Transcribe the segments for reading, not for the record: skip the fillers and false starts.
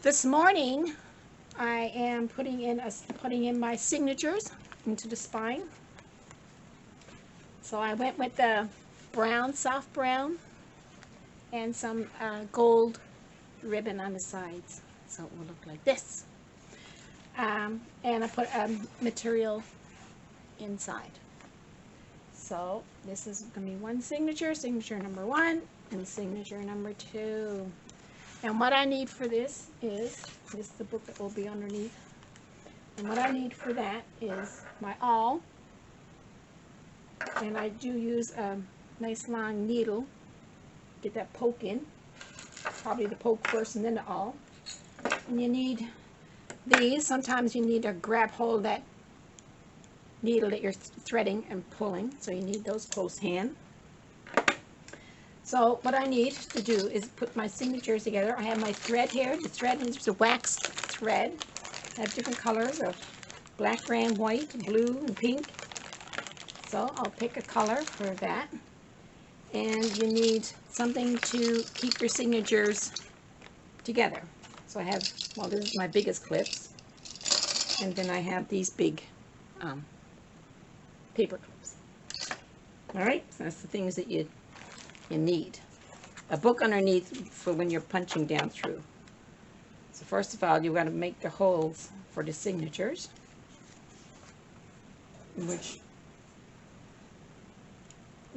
This morning I am putting in my signatures into the spine. So I went with the brown, soft brown, and some gold ribbon on the sides, so it will look like this. And I put material inside. So this is going to be one signature, signature number 1, and signature number 2. And what I need for this is the book that will be underneath. And what I need for that is my awl. And I do use a nice long needle. Get that poke in. Probably the poke first and then the awl. And you need these. Sometimes you need to grab hold of that needle that you're threading and pulling. So you need those close hand. So what I need to do is put my signatures together. I have my thread here. The thread is a wax thread. I have different colors of black, gray, white, blue, and pink. So I'll pick a color for that. And you need something to keep your signatures together. So I have, well, this is my biggest clips. And then I have these big paper clips. All right, so that's the things that you need. A book underneath for when you're punching down through. So first of all, you've got to make the holes for the signatures, which,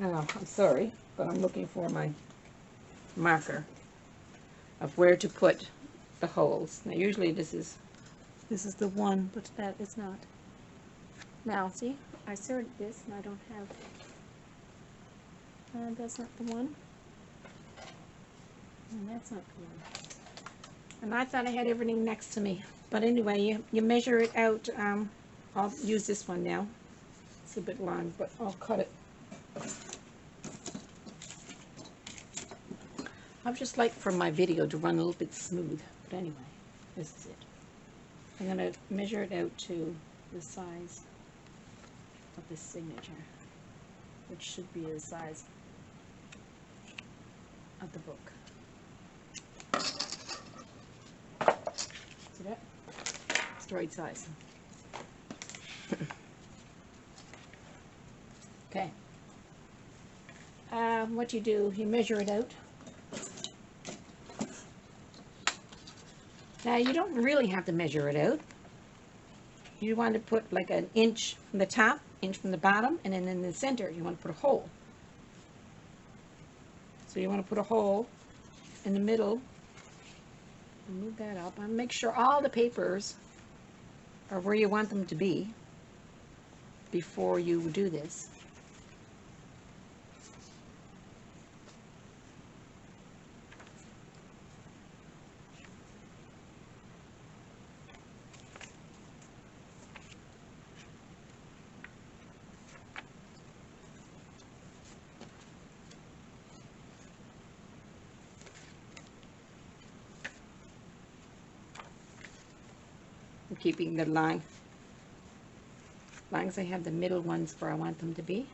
oh, I'm sorry, but I'm looking for my marker of where to put the holes. Now usually this is the one, but that is not. Now see, I inserted this and I don't have, that's not the one, and that's not the one. And I thought I had everything next to me, but anyway, you measure it out. I'll use this one now. It's a bit long, but I'll cut it. I'd just like for my video to run a little bit smooth, but anyway, this is it. I'm going to measure it out to the size of the signature, which should be the size of the book. See that? It's the right size. Okay. What you do, you measure it out. Now you don't really have to measure it out. You want to put like an inch from the top, inch from the bottom, and then in the center you want to put a hole. So you want to put a hole in the middle. Move that up and make sure all the papers are where you want them to be before you do this. I'm keeping the line, as long as I have the middle ones where I want them to be.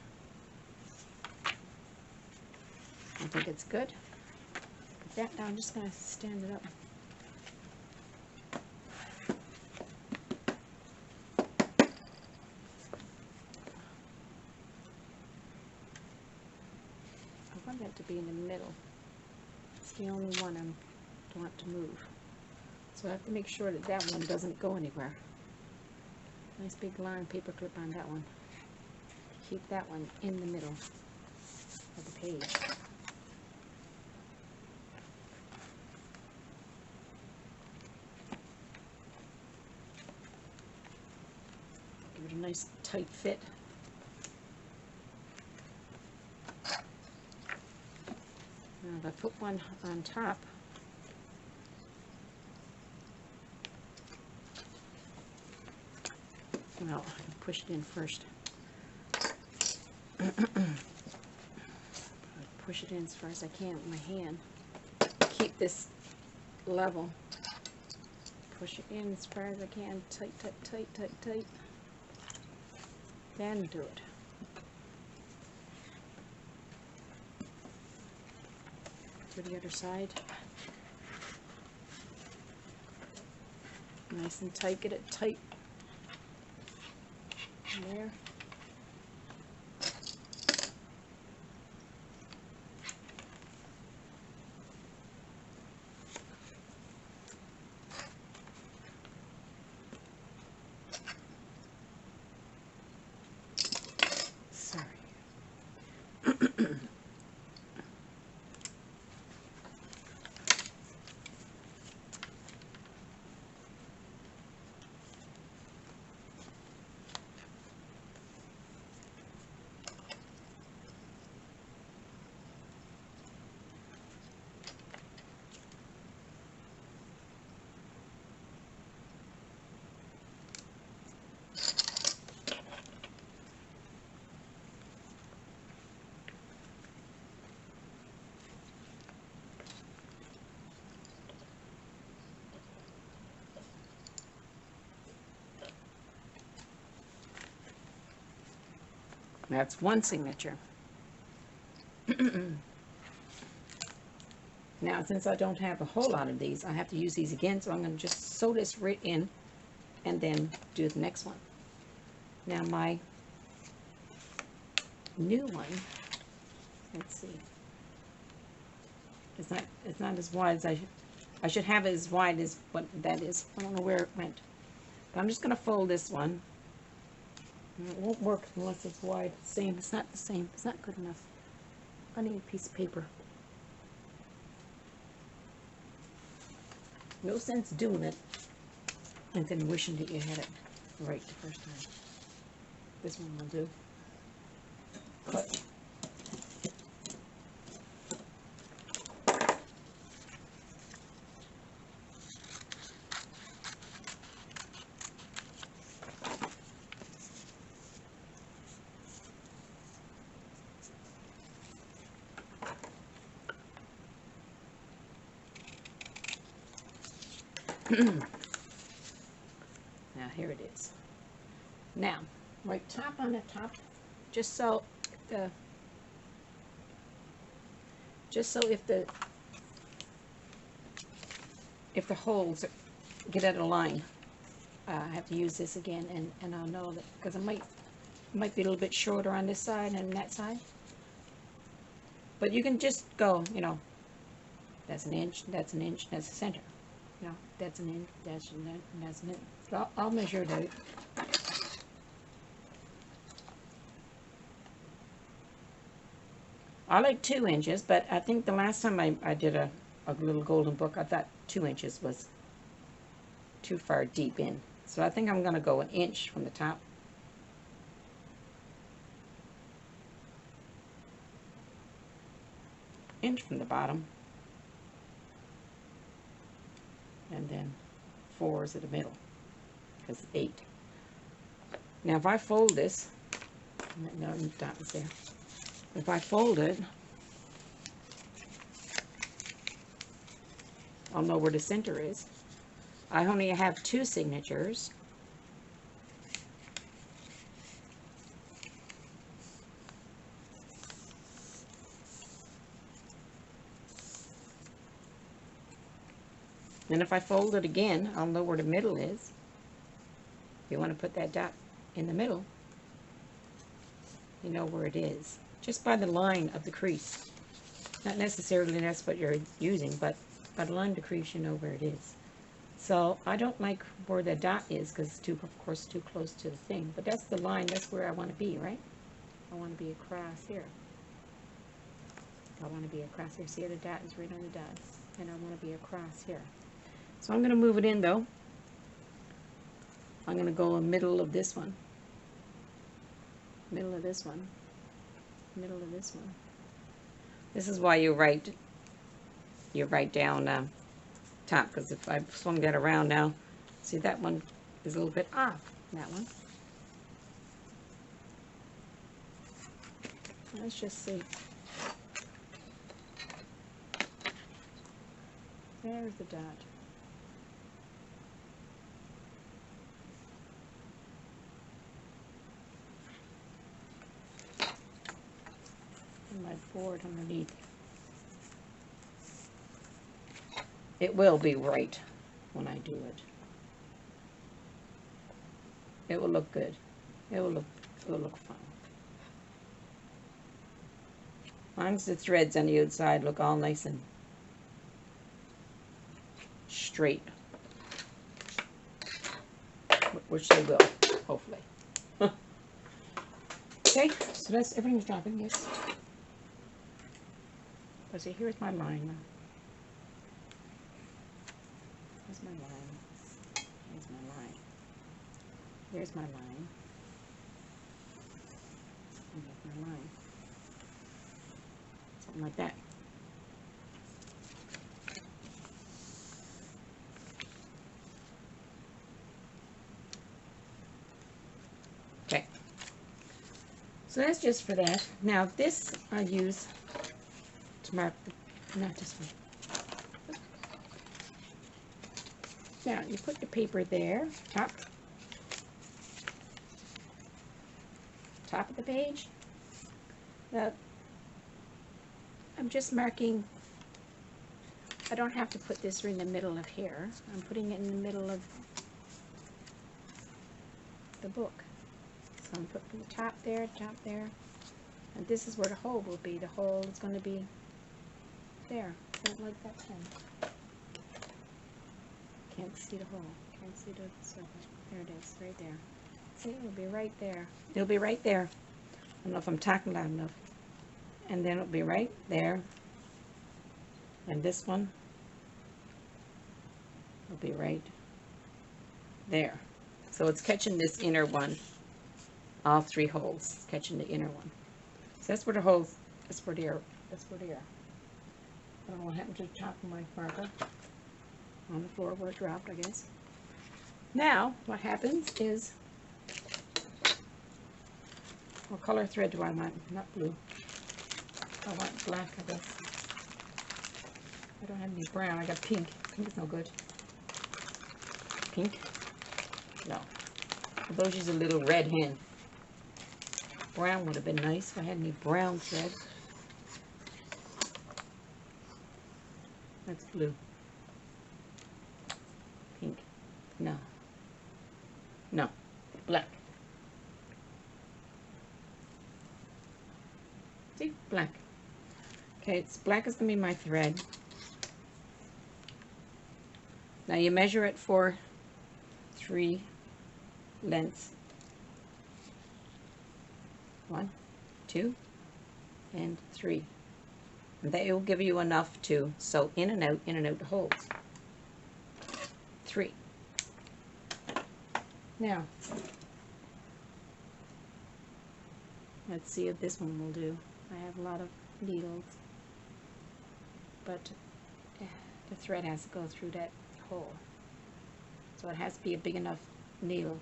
I think it's good. Put that down. I'm just going to stand it up. I want that to be in the middle. It's the only one I don't want to move. So I have to make sure that that one doesn't go anywhere. Nice big long paper clip on that one. Keep that one in the middle of the page. Give it a nice tight fit. Now if I put one on top, well, I can push it in first. Push it in as far as I can with my hand. Keep this level. Push it in as far as I can. Tight, tight, tight, tight, tight. Then do it. To the other side. Nice and tight, get it tight. There. Sorry. That's one signature. Now, since I don't have a whole lot of these, I have to use these again, so I'm going to just sew this right in and then do the next one. Now, my new one, let's see, it's not as wide as I should have it as wide as what that is. I don't know where it went. But I'm just going to fold this one. It won't work unless it's wide. Same. It's not the same. It's not good enough. I need a piece of paper. No sense doing it and then wishing that you had it right the first time. This one will do. Cut. Now here it is. Now, right top on the top, just so if the holes get out of line, I have to use this again, and I'll know that, because it might be a little bit shorter on this side and that side. But you can just go, you know, that's an inch, that's an inch, that's the center. You know, that's an inch, that's an inch, and that's an inch. So I'll measure it out. I like 2 inches, but I think the last time I did a little golden book, I thought 2 inches was too far deep in. So I think I'm going to go 1 inch from the top. Inch from the bottom. And then 4 is at the middle, because 8. Now if I fold this, no, that was there. If I fold it, I'll know where the center is. I only have 2 signatures. And if I fold it again, I'll know where the middle is. If you want to put that dot in the middle, you know where it is. Just by the line of the crease. Not necessarily that's what you're using, but by the line of the crease, you know where it is. So I don't like where the dot is, because it's too, of course, too close to the thing. But that's the line, that's where I want to be, right? I want to be across here. I want to be across here. See, the dot is right on the dot. And I want to be across here. So I'm going to move it in, though. I'm going to go in the middle of this one. Middle of this one. Middle of this one. This is why you write down top, because if I swung that around now, see, that one is a little bit off, that one. Let's just see. There's the dot. And my board underneath. It will be right when I do it. It will look good. It will look fun. As long as the threads on the outside look all nice and straight. Which they will, hopefully. Okay, so that's everything's dropping, yes. Let's see, here's my line now. Here's my line. Here's my line. There's my line. Here's my line. Something like that. Okay. So that's just for that. Now this I use to mark the, not this one. Now you put the paper there, top of the page. Now I'm just marking, I don't have to put this in the middle of here. I'm putting it in the middle of the book. So I'm putting the top there, and this is where the hole will be. The hole is going to be there. Don't like that pen. Can't see the hole. Can't see the circle. There it is, right there. See, it'll be right there. It'll be right there. I don't know if I'm talking loud enough. And then it'll be right there. And this one will be right there. So it's catching this inner one. All three holes. It's catching the inner one. So that's where the holes, that's where they are. That's where they are. I don't know what happened to the top of my marker. On the floor where it dropped, I guess. Now, what happens is, what color thread do I want? Not blue. I want black, I guess. I don't have any brown. I got pink. Pink is no good. Pink? No. Those use a little red hen. Brown would have been nice if I had any brown thread. That's blue. Pink. No. No. Black. See? Black. Okay, it's black is going to be my thread. Now you measure it for 3 lengths. 1, 2, and 3. And that will give you enough to sew in and out the holes. 3. Now, let's see if this one will do. I have a lot of needles, but the thread has to go through that hole. So it has to be a big enough needle,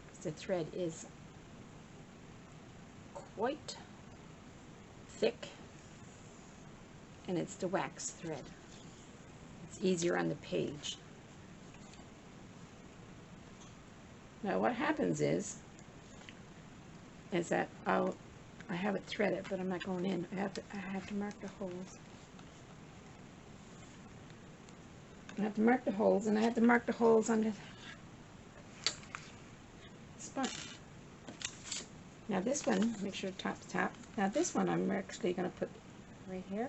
because the thread is quite thick, and it's the wax thread. It's easier on the page. Now what happens is that I have it threaded, but I'm not going in. I have to mark the holes. I have to mark the holes, and I have to mark the holes on the spine. Now this one, make sure top's top. Now this one I'm actually going to put right here.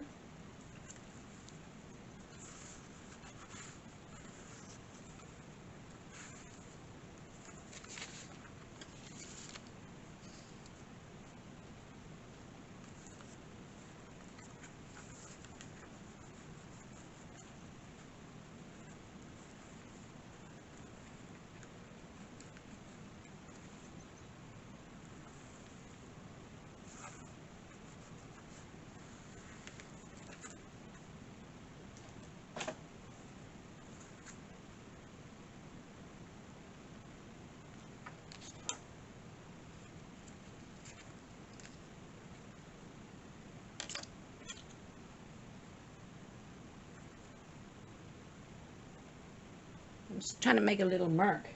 I'm just trying to make a little mark.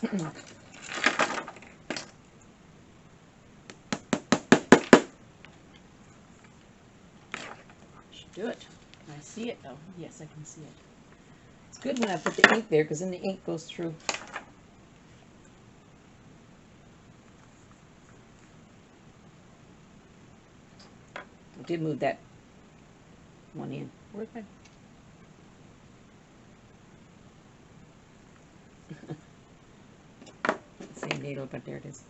Should do it. Can I see it though? Yes, I can see it. It's good when I put the ink there, because then the ink goes through. did move that one in. Where's my... Same needle, but there it is.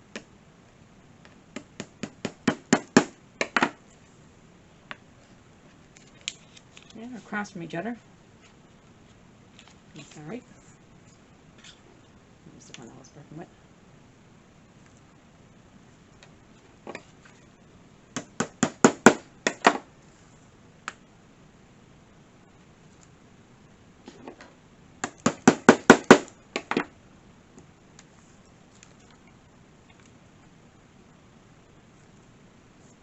Yeah, they're across from each other. That's all right. Here's the one I was working with.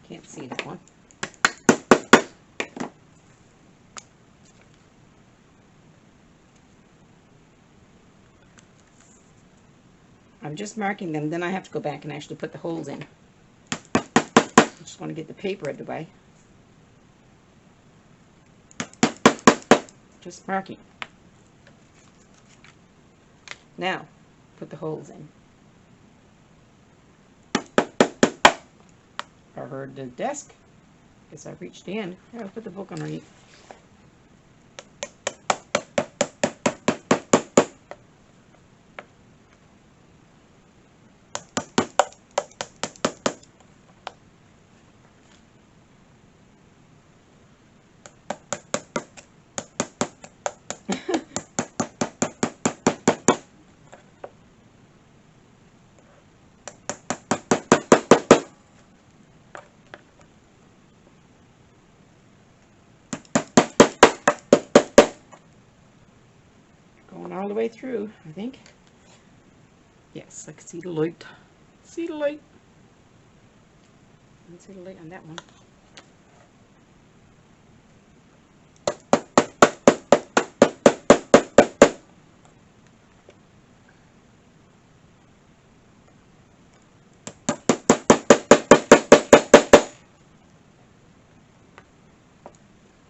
Can't see that one. I'm just marking them, then I have to go back and actually put the holes in. I just want to get the paper out of the way. Just marking. Now, put the holes in. I heard the desk. Guess I reached the end. Here, I'll put the book underneath. Going all the way through, I think. Yes, I can see the light. See the light. I can see the light on that one.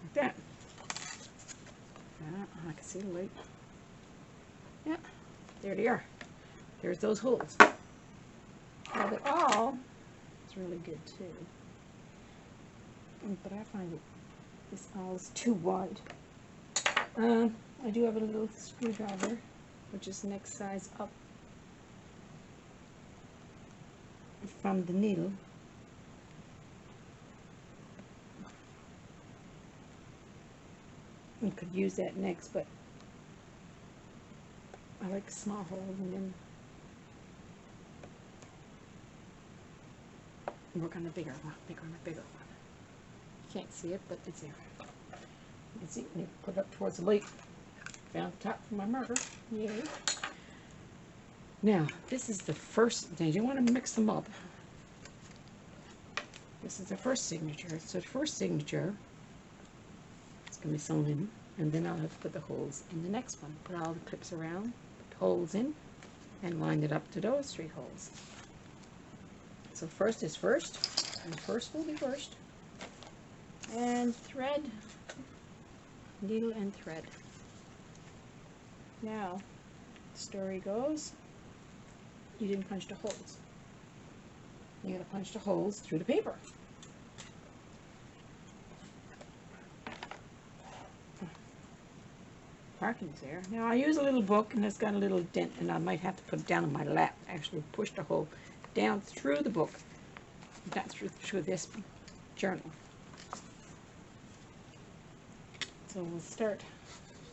Like that. I can see the light. Yeah, there they are. There's those holes. Now they're all, it's really good too. But I find that this all is too wide. I do have a little screwdriver, which is next size up from the needle. You could use that next, but I like small holes and then work on the bigger one, bigger one. You can't see it, but it's there. You can see it when you put it up towards the light. Found the top for my marker. Yay. Now, this is the first, now you want to mix them up. This is the first signature. So the first signature, it's going to be sewn in, and then I'll have to put the holes in the next one. Put all the clips around, put holes in, and line it up to those 3 holes. So first is first, and first will be first. And thread, needle and thread. Now, the story goes, you didn't punch the holes. You gotta punch the holes through the paper. Markings there. Now I use a little book and it's got a little dent and I might have to put it down on my lap. Actually push the hole down through the book. Not through this journal. So we'll start.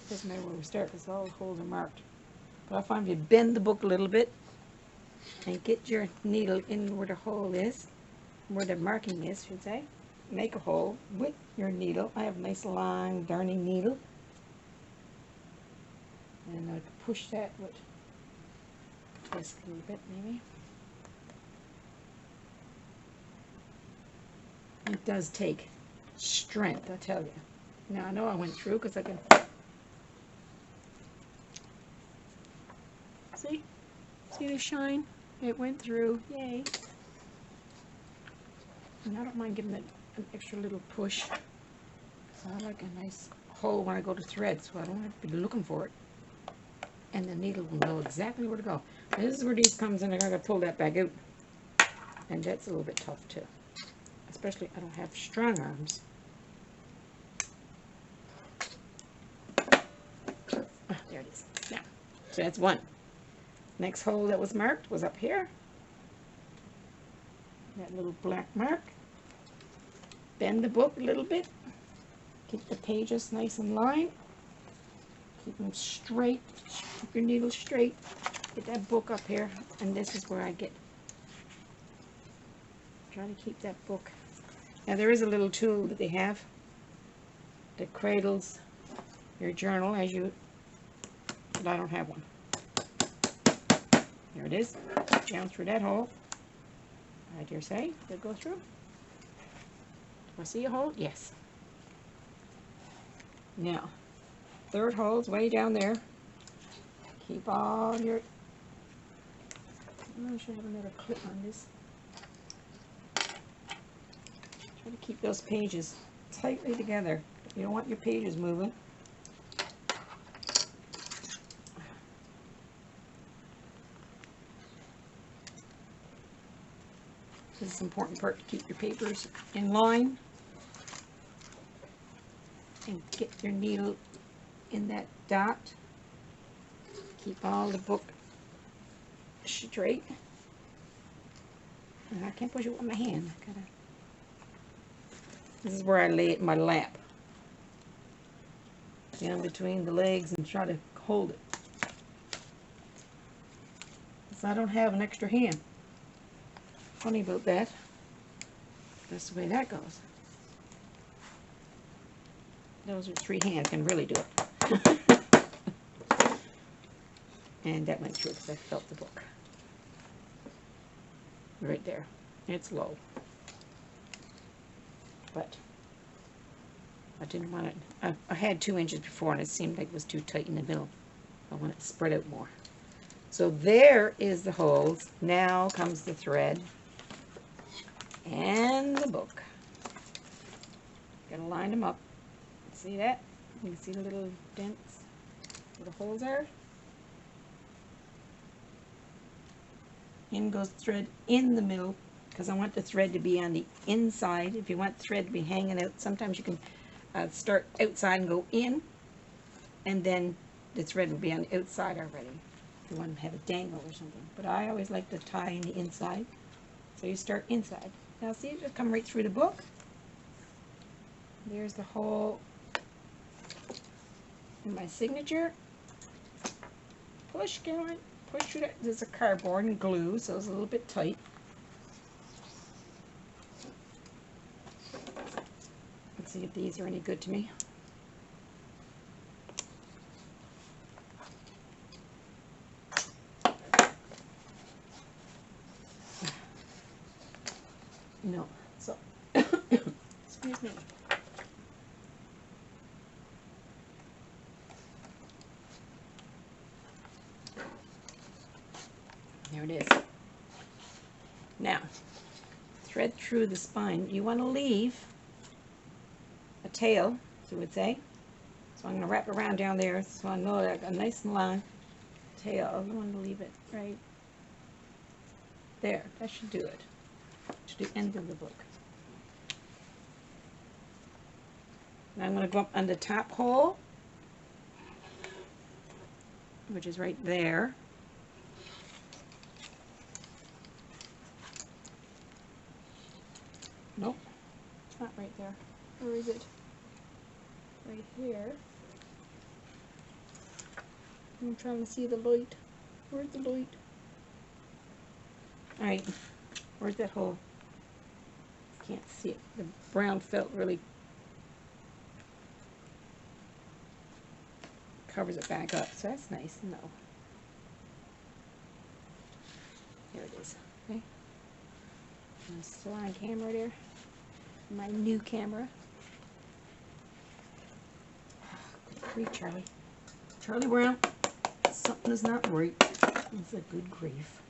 Doesn't matter where we start because all the holes are marked. But I find if you bend the book a little bit and get your needle in where the hole is, where the marking is, should say, make a hole with your needle. I have a nice long darning needle. And I push that with twist a little bit maybe. It does take strength, I tell you. Now I know I went through because I can see the shine. It went through. Yay! And I don't mind giving it an extra little push. So I like a nice hole when I go to thread, so I don't have to be looking for it. And the needle will know exactly where to go. And this is where these comes in. I gotta pull that back out, and that's a little bit tough too. especially I don't have strong arms. Oh, there it is. Now, so that's one. Next hole that was marked was up here. That little black mark. Bend the book a little bit. Keep the pages nice and lined. Keep them straight. Keep your needle straight. Get that book up here, and this is where I get. Try to keep that book. Now there is a little tool that they have that cradles your journal as you, but I don't have one. There it is. Down through that hole. I dare say, did it go through? Do I see a hole? Yes. Now, third hole's way down there. Keep all your, I should have another clip on this. Try to keep those pages tightly together. You don't want your pages moving. This is an important part to keep your papers in line and get your needle in that dot. Keep all the book straight. And I can't push it with my hand. This is where I lay it in my lap, down between the legs, and try to hold it. So I don't have an extra hand. Funny about that. That's the way that goes. Those are 3 hands can really do it. And that went through because I felt the book. Right there. It's low. But I didn't want it. I had 2 inches before and it seemed like it was too tight in the middle. I want it to spread out more. So there is the holes. Now comes the thread. And the book. Gotta line them up. See that? You can see the little dents where the holes are. In goes thread in the middle because I want the thread to be on the inside. If you want the thread to be hanging out, sometimes you can start outside and go in, and then the thread will be on the outside already if you want to have a dangle or something. But I always like to tie in the inside, so you start inside. Now see, it just come right through the book. There's the hole in my signature. Push, get on, push through that. There's a cardboard and glue, so it's a little bit tight. Let's see if these are any good to me. No, so, excuse me. There it is. Now, thread through the spine. You want to leave a tail, as you would say. So I'm going to wrap it around down there so I know that a nice and long tail. I want to leave it right there. That should do it. To the end of the book. Now I'm going to go up on the top hole, which is right there. Nope, it's not right there. Where is it? Right here. I'm trying to see the light. Where's the light? Alright, where's that hole? Can't see it. The brown felt really covers it back up, so that's nice. No. There it is. Okay. I'm still on camera there. My new camera. Good grief, Charlie. Charlie Brown. Something is not right. It's a good grief.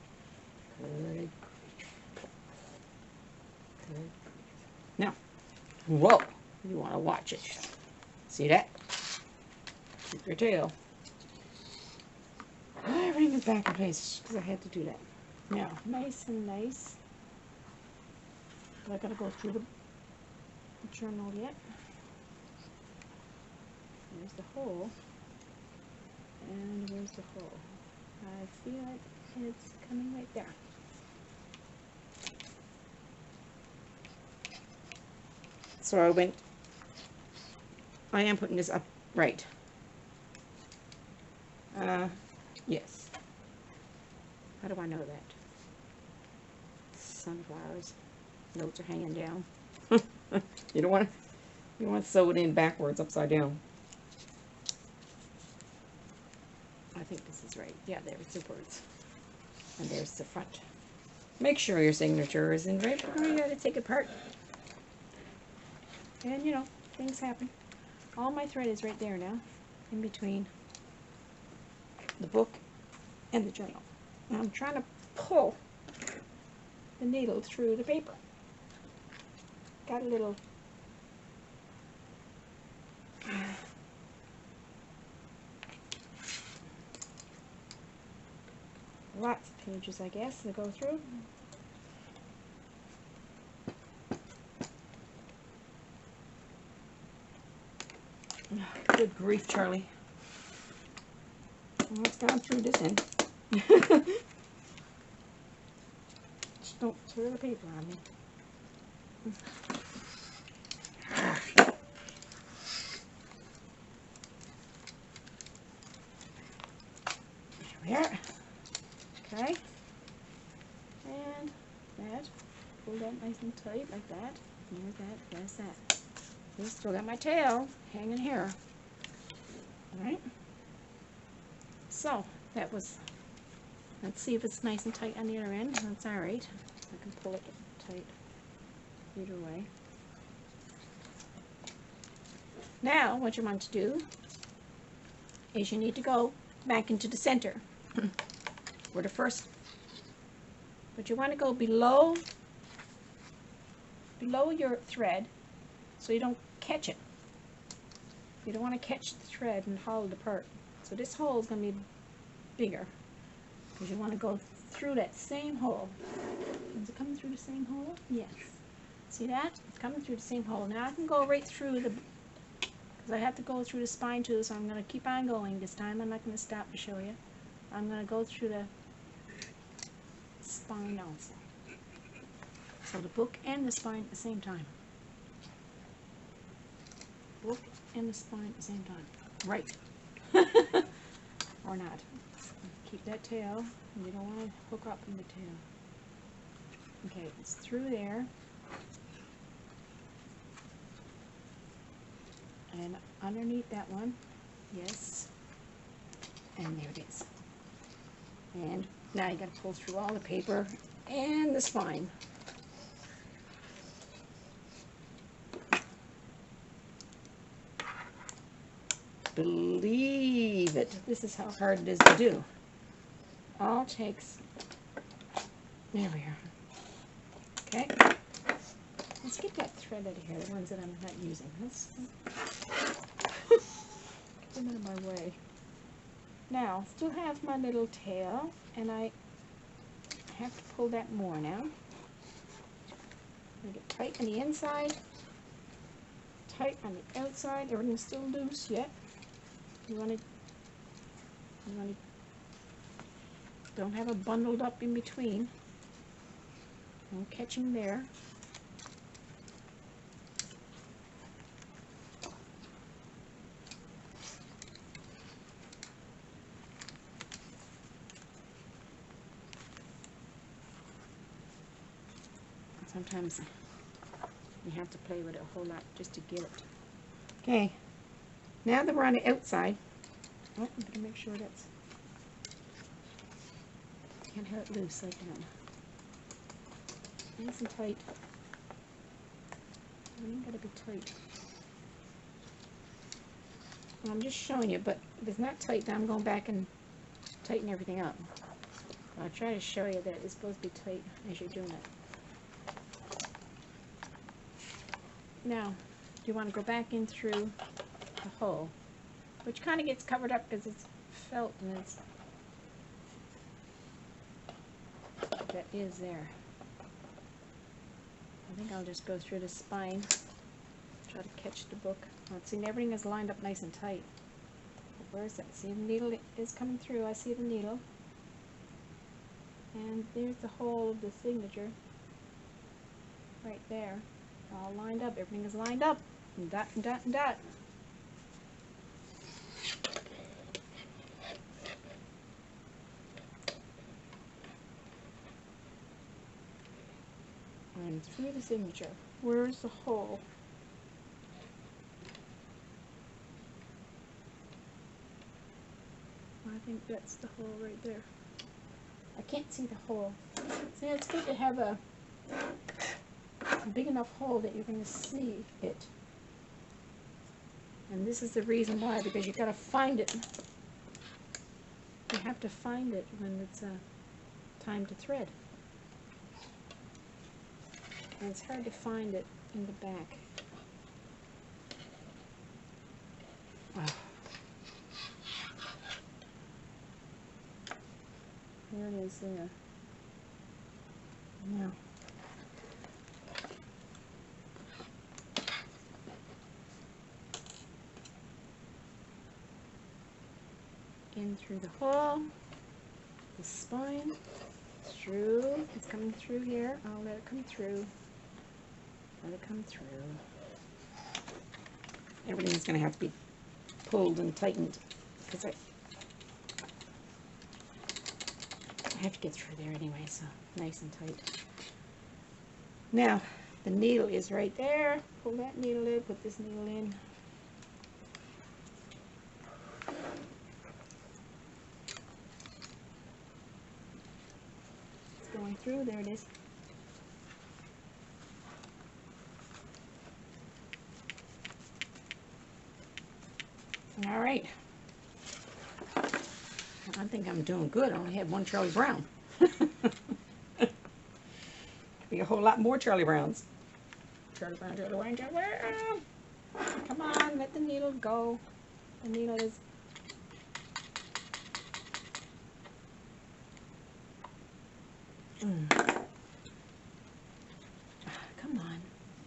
Good grief. Good. Now, whoa, you want to watch it. See that? Keep your tail. Everything is back in place because I had to do that. Now, nice and nice. But I gotta go through the journal yet. There's the hole. And where's the hole? I feel like it's coming right there. So I am putting this up right. Yes. How do I know that? Sunflowers. Notes are hanging down. You don't want to sew it in backwards, upside down. I think this is right. Yeah, there's the words. And there's the front. Make sure your signature is in right before you gotta take it apart. And you know, things happen. All my thread is right there now, in between The book. and the journal. And I'm trying to pull the needle through the paper. Got a little lots of pages, I guess, to go through. Good grief, Charlie. Well, it's gone through this end. Just don't tear the paper on me. There we are. Okay. And that. Pull that nice and tight like that. There's that. There's that. Still got my tail hanging here. Alright. So, that was, let's see if it's nice and tight on the other end. That's alright. I can pull it tight either way. Now, what you want to do is you need to go back into the center. Where the first, but you want to go below your thread so you don't catch it. You don't want to catch the thread and haul it apart. So this hole is going to be bigger because you want to go through that same hole. Is it coming through the same hole? Yes. See that? It's coming through the same hole. Now I can go right through the, because I have to go through the spine too, so I'm going to keep on going this time. I'm not going to stop to show you. I'm going to go through the spine also. So the book and the spine at the same time. Book and the spine at the same time. Right. Or not. Keep that tail. You don't want to hook up in the tail. Okay, it's through there. And underneath that one. Yes. And there it is. And now you got to pull through all the paper and the spine. Believe it. This is how hard it is to do. All takes, there we are. Okay. Let's get that thread out of here, the ones that I'm not using. Let's get them out of my way. Now, still have my little tail, and I have to pull that more now. Make it tight on the inside, tight on the outside. Everything's still loose yet. You want to don't have it bundled up in between. No catching there. Sometimes you have to play with it a whole lot just to get it. Okay. Now that we're on the outside, Oh, I'm going to make sure that's, can't have it loose like that. Nice and tight. Everything got to be tight. And I'm just showing you, but if it's not tight, then I'm going back and tighten everything up. I'll try to show you that it's supposed to be tight as you're doing it. Now, you want to go back in through the hole, which kind of gets covered up because it's felt and it's, that is there. I think I'll just go through the spine Try to catch the book. Oh, see, everything is lined up nice and tight. Where is that? See, the needle is coming through. I see the needle. And there's the hole of the signature. Right there. All lined up. Everything is lined up. And dot and dot and dot. And through the signature. Where's the hole? I think that's the hole right there. I can't see the hole. See, it's good to have a big enough hole that you're going to see it. And this is the reason why, because you've got to find it. You have to find it when it's time to thread. And it's hard to find it in the back. Wow. There it is there. Now, in through the hole, the spine, through, it's coming through here. I'll let it come through. Let it come through. Everything's going to have to be pulled and tightened because I have to get through there anyway, so nice and tight. Now, the needle is right there. Pull that needle in, put this needle in. It's going through, there it is. All right. I think I'm doing good. I only had one Charlie Brown. Be a whole lot more Charlie Browns. Charlie Brown, Charlie Brown, Charlie Brown. Come on, let the needle go. The needle is... Come on.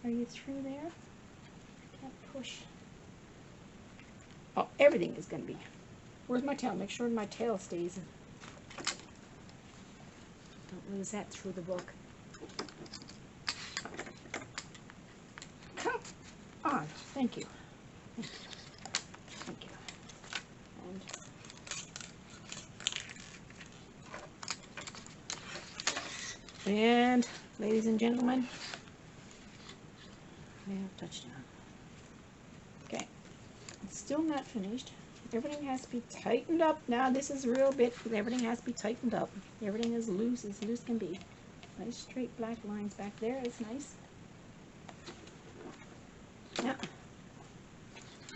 Are you through there? I can't push. Oh, everything is going to be. Where's my tail? Make sure my tail stays. Don't lose that through the book. Come on. Thank you. Thank you. And ladies and gentlemen, we have touchdown. Okay, It's still not finished. everything has to be tightened up. Now this is a real bit. Everything has to be tightened up. Everything is loose as loose can be. Nice straight black lines back there. It's nice. Yeah.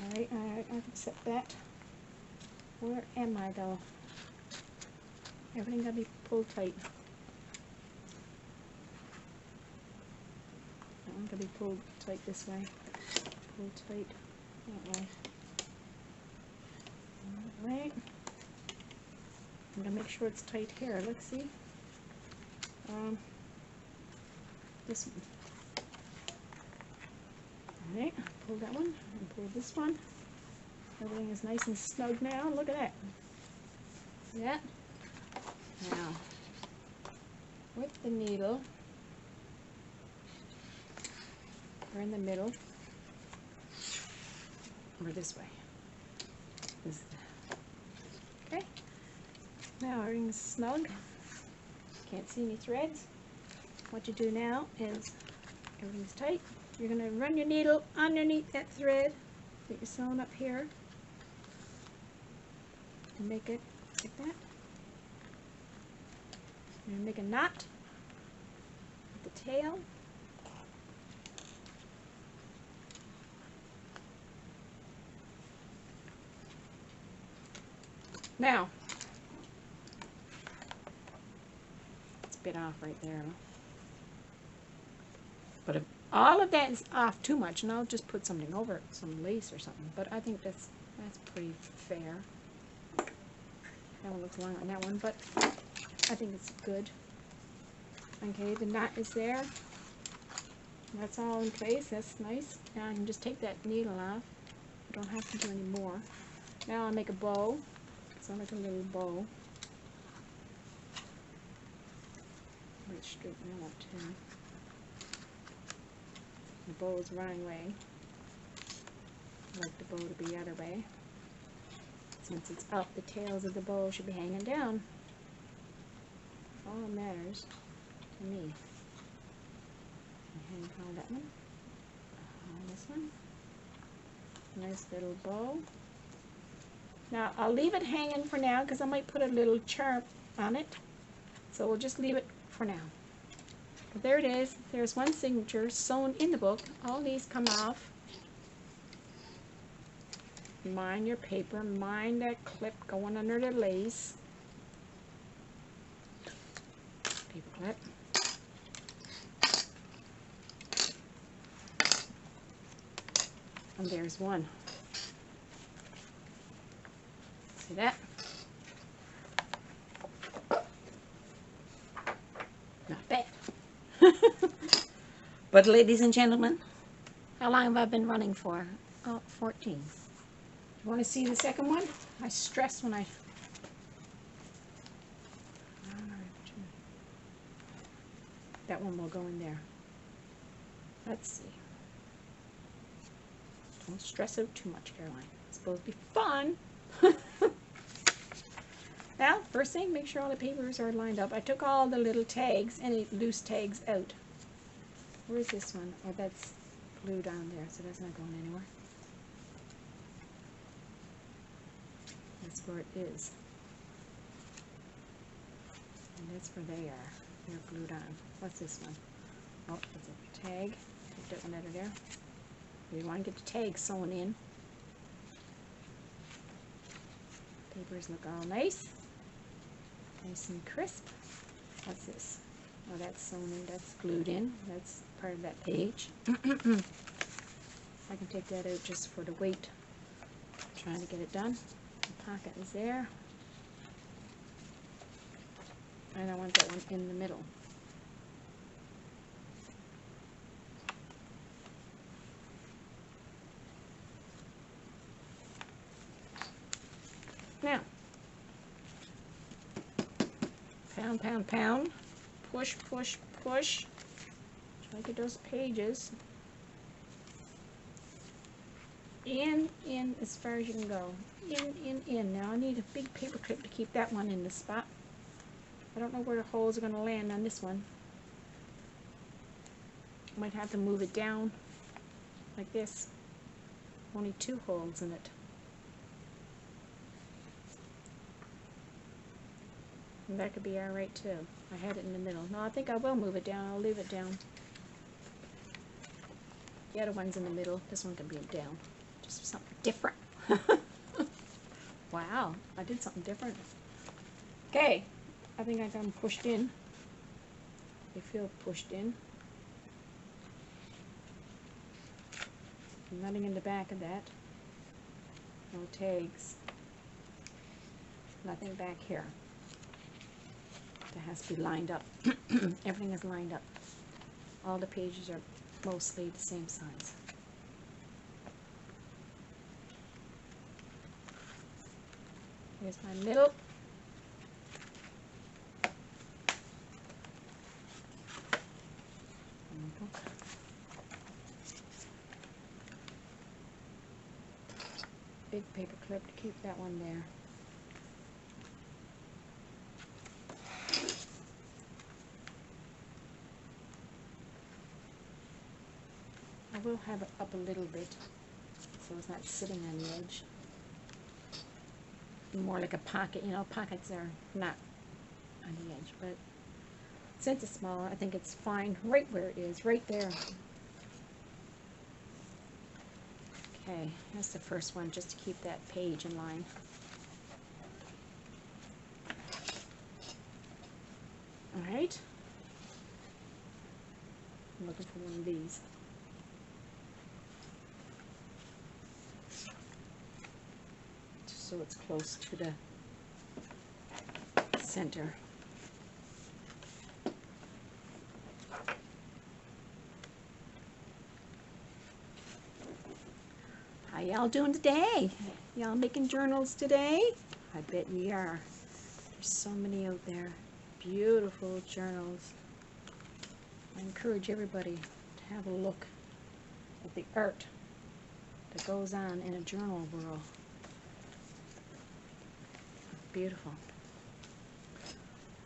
Alright, I can set that. Where am I though? Everything gotta be pulled tight. That one gotta be pulled tight this way. Pulled tight that way. Alright. I'm gonna make sure it's tight here. Let's see. This one. Alright, pull that one and pull this one. Everything is nice and snug now. Look at that. See that? Now, with the needle, we're in the middle, or this way. Okay. Now everything's snug. Can't see any threads. What you do now is everything's tight. You're going to run your needle underneath that thread that you're sewing up here and make it like that. You're going to make a knot with the tail. Now, it's a bit off right there. But if all of that is off too much, and I'll just put something over it, some lace or something. But I think that's pretty fair. That one looks long on that one, but I think it's good. Okay, the knot is there. That's all in place. That's nice. Now I can just take that needle off. I don't have to do any more. Now I'll make a bow. So I'll make a little bow. Let's straighten that up too. The bow is the wrong way. I like the bow to be the other way. Since it's up, the tails of the bow should be hanging down. All that matters to me. And hold that one. This one. Nice little bow. Now I'll leave it hanging for now because I might put a little charm on it. So we'll just leave it for now. But there it is. There's one signature sewn in the book. All these come off. Mind your paper. Mind that clip going under the lace. Paper clip. And there's one. See that? Not bad. But ladies and gentlemen, How long have I been running for? Oh, 14. You want to see the second one? I stress when I... That one will go in there. Let's see. Don't stress out too much, Caroline. It's supposed to be fun. Now, first thing, make sure all the papers are lined up. I took all the little tags, any loose tags out. Where's this one? Oh, that's glued on there, so that's not going anywhere. That's where it is. And that's where they are. They're glued on. What's this one? Oh, it's a tag. Take that one out of there. We want to get the tag sewn in. Papers look all nice. Nice and crisp. What's this? Oh, that's sewn in. That's glued in. That's part of that page. I can take that out just for the weight. I'm trying to get it done. The pocket is there. And I want that one in the middle. Now, pound, pound, pound, push, push, push. Try to get those pages in as far as you can go. In. Now I need a big paper clip to keep that one in the spot. I don't know where the holes are going to land on this one. Might have to move it down like this. Only 2 holes in it. And that could be alright too. I had it in the middle. No, I think I will move it down. I'll leave it down. The other one's in the middle. This one can be down. Just something different. Wow, I did something different. Okay, I think I got them pushed in. They feel pushed in. Nothing in the back of that. No tags. Nothing back here. That has to be lined up. Everything is lined up. All the pages are mostly the same size. Here's my middle. Big paper clip to keep that one there. I will have it up a little bit so it's not sitting on the edge. More like a pocket, you know, pockets are not on the edge, but since it's small, I think it's fine right where it is, right there. Okay, that's the first one, just to keep that page in line. All right. I'm looking for one of these. So it's close to the center. y'all doing today? Y'all making journals today? I bet we are. There's so many out there. Beautiful journals. I encourage everybody to have a look at the art that goes on in a journal world. Beautiful.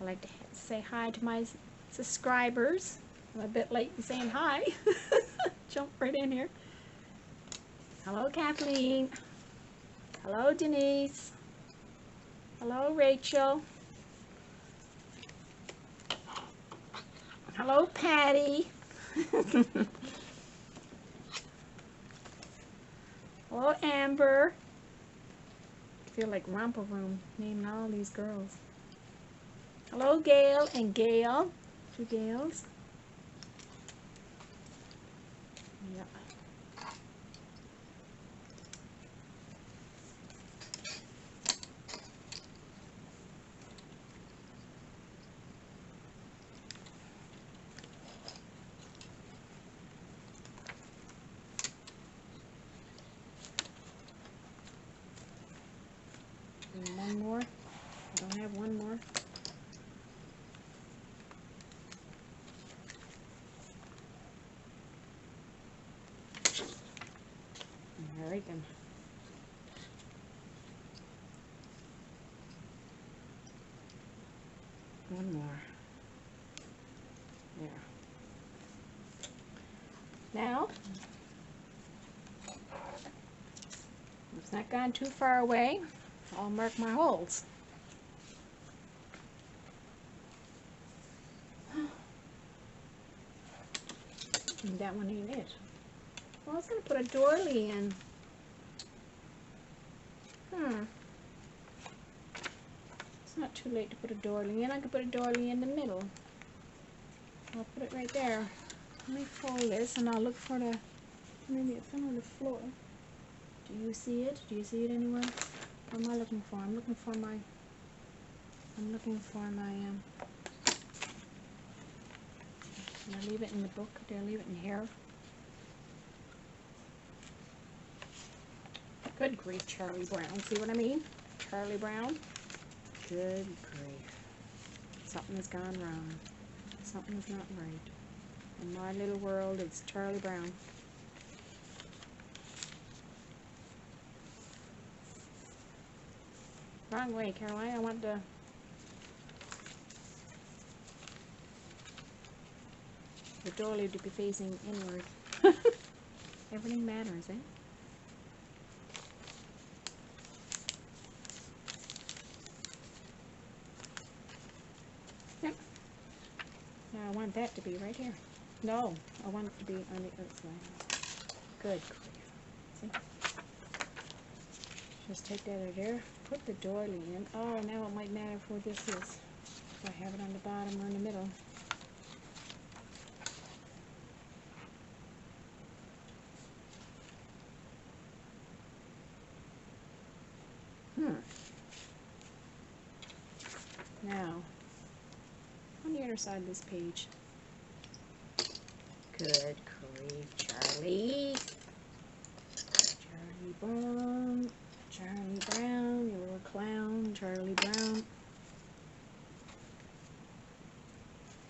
I like to say hi to my subscribers. I'm a bit late in saying hi. Jump right in here. Hello, Kathleen. Hello, Denise. Hello, Rachel. Hello, Patty. Hello, Amber. I feel like Romper Room naming all these girls. Hello, Gail and Gail. Two Gails. Yeah. And one more. I don't have one more. All right then. One more. There. Now, it's not gone too far away. I'll mark my holes. And that one ain't it. Well, I was going to put a doily in. It's not too late to put a doily in. I could put a doily in the middle. I'll put it right there. Let me fold this and I'll look for the, maybe it's on the floor. Do you see it? Do you see it anywhere? What am I looking for? I'm looking for my, did I leave it in the book? Did I leave it in here? Good grief, Charlie Brown. See what I mean? Charlie Brown. Good grief. Something has gone wrong. Something's not right. In my little world, it's Charlie Brown. Wrong way, Caroline. I want the doily to be facing inward. Everything matters, eh? Yep. Now I want that to be right here. No, I want it to be on the other side. Good grief. See? Just take that out of there. Put the doily in. Oh, now it might matter where this is. If I have it on the bottom or in the middle. Now, on the other side of this page. Good grief, Charlie. Charlie Brown. Charlie Brown, you little clown. Charlie Brown.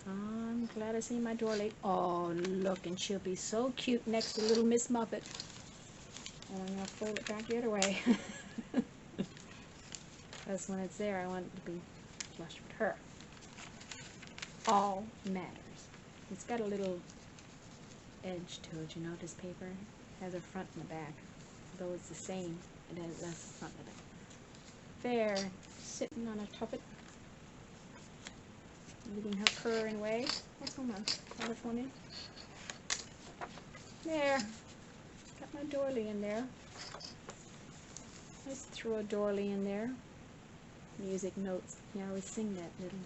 I'm glad I see my doily. Oh, look, and she'll be so cute next to little Miss Muppet. And I'm going to fold it back the other way. Because when it's there, I want it to be flush with her. All matters. It's got a little edge to it, you know, this paper has a front and a back. Though it's the same, it has less front and back. There, sitting on a tuffet, leaving her purring away. What's on my quarter one in? There, got my doily in there. I just threw a doily in there. Music notes. You always sing that little.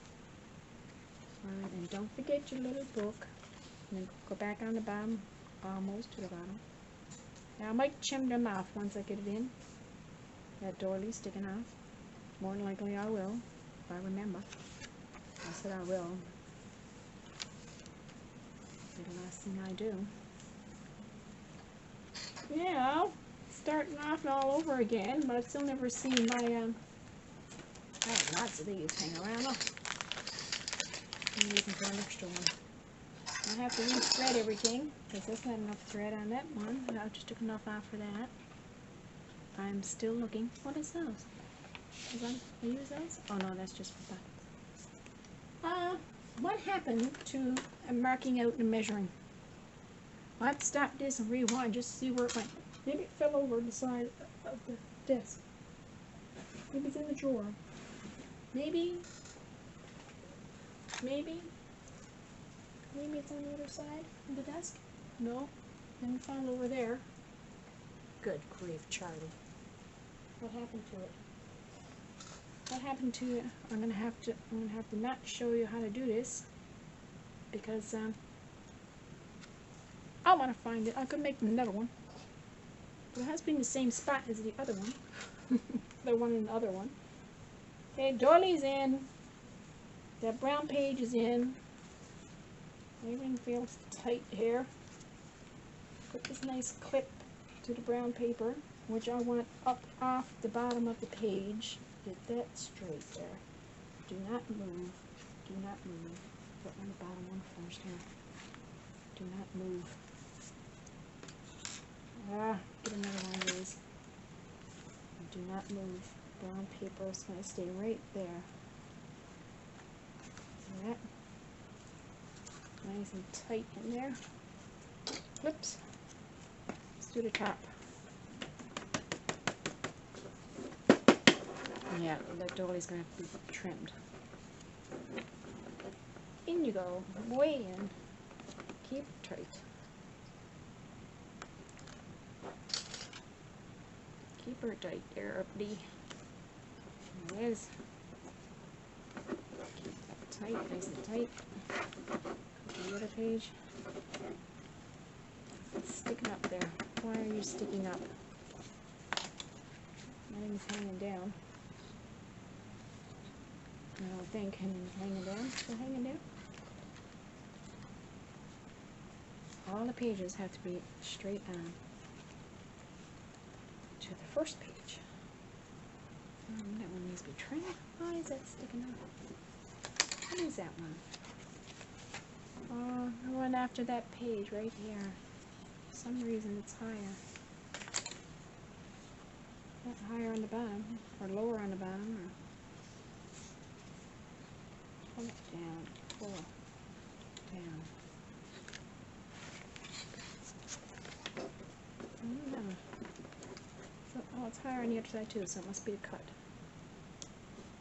Alright, and don't forget your little book. And then go back on the bottom, almost to the bottom. Now I might trim them off once I get it in. That doily sticking off. More than likely I will, if I remember. I said I will. Be the last thing I do. Yeah, starting off all over again, but I've still never seen my, I have lots of these hanging around. Oh, maybe you can put an extra one. I have to re-thread everything, because there's not enough thread on that one. I just took enough off for that. I'm still looking. What is those? I use those? Oh no, that's just for buttons. What happened to marking out and measuring? I'll have to stop this and rewind just to see where it went. Maybe it fell over the side of the desk. Maybe it's in the drawer. Maybe it's on the other side of the desk? No. Then it fell over there. Good grief, Charlie. What happened to it? What happened to it? I'm gonna have to not show you how to do this because I want to find it. I could make another one, but it has to be in the same spot as the other one. The one and the other one. Okay, doilies in. That brown page is in. Everything feels tight here. Put this nice clip to the brown paper, which I want up off the bottom of the page. Get that straight there. Do not move. Do not move. Put on the bottom one first here. Do not move. Get another one of these. Do not move. Brown paper is going to stay right there. See that? Nice and tight in there. Whoops. Let's do the top. Yeah, that doily's going to have to be trimmed. In you go. Way in. Keep it tight. Keep her tight there, uppity. There it is. Keep that tight, nice and tight. The other page. It's sticking up there. Why are you sticking up? Nothing's hanging down. I don't think anything's hanging down. Still hanging down? All the pages have to be straight on to the first page. That one needs to be trimmed. Why is that sticking up? What is that one? The one after that page right here. For some reason it's higher. Not higher on the bottom, or lower on the bottom, or pull it down, pull it down. I don't know. So, oh, it's higher on the other side too, so it must be a cut.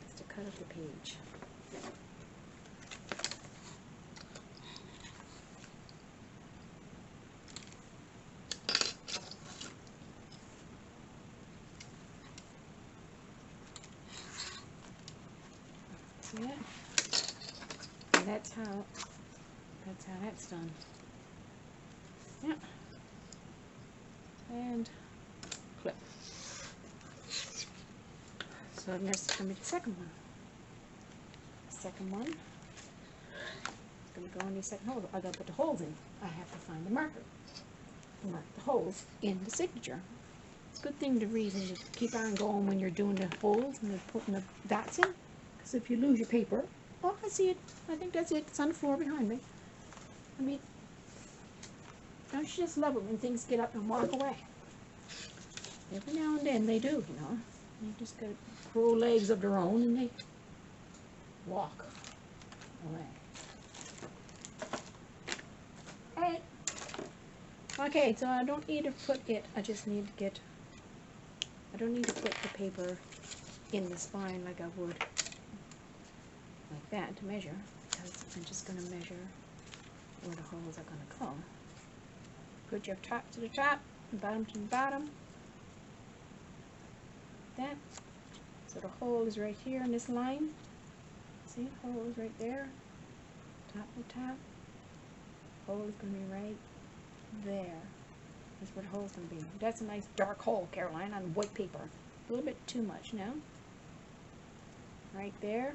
It's the cut of the page. See that? And that's how that's done. Yeah. And clip. So next is going to be the second one. The second one is going to go in the second hole. I got to put the holes in. I have to find the marker. Mark the holes in the signature. It's a good thing to read and to keep on going when you're doing the holes and putting the dots in. Because if you lose your paper, oh, I see it. I think that's it. It's on the floor behind me. I mean, don't you just love it when things get up and walk away? Every now and then they do, you know. They just got to grow legs of their own and they walk away. Alright. Okay, so I don't need to put it, I just need to get, I don't need to put the paper in the spine like I would like that to measure, because I'm just going to measure where the holes are going to go. Put your top to the top, bottom to the bottom. That. So the hole is right here in this line. See, hole is right there. Top to top. Hole is going to be right there. That's where the hole is going to be. That's a nice dark hole, Caroline, on white paper. A little bit too much now. Right there.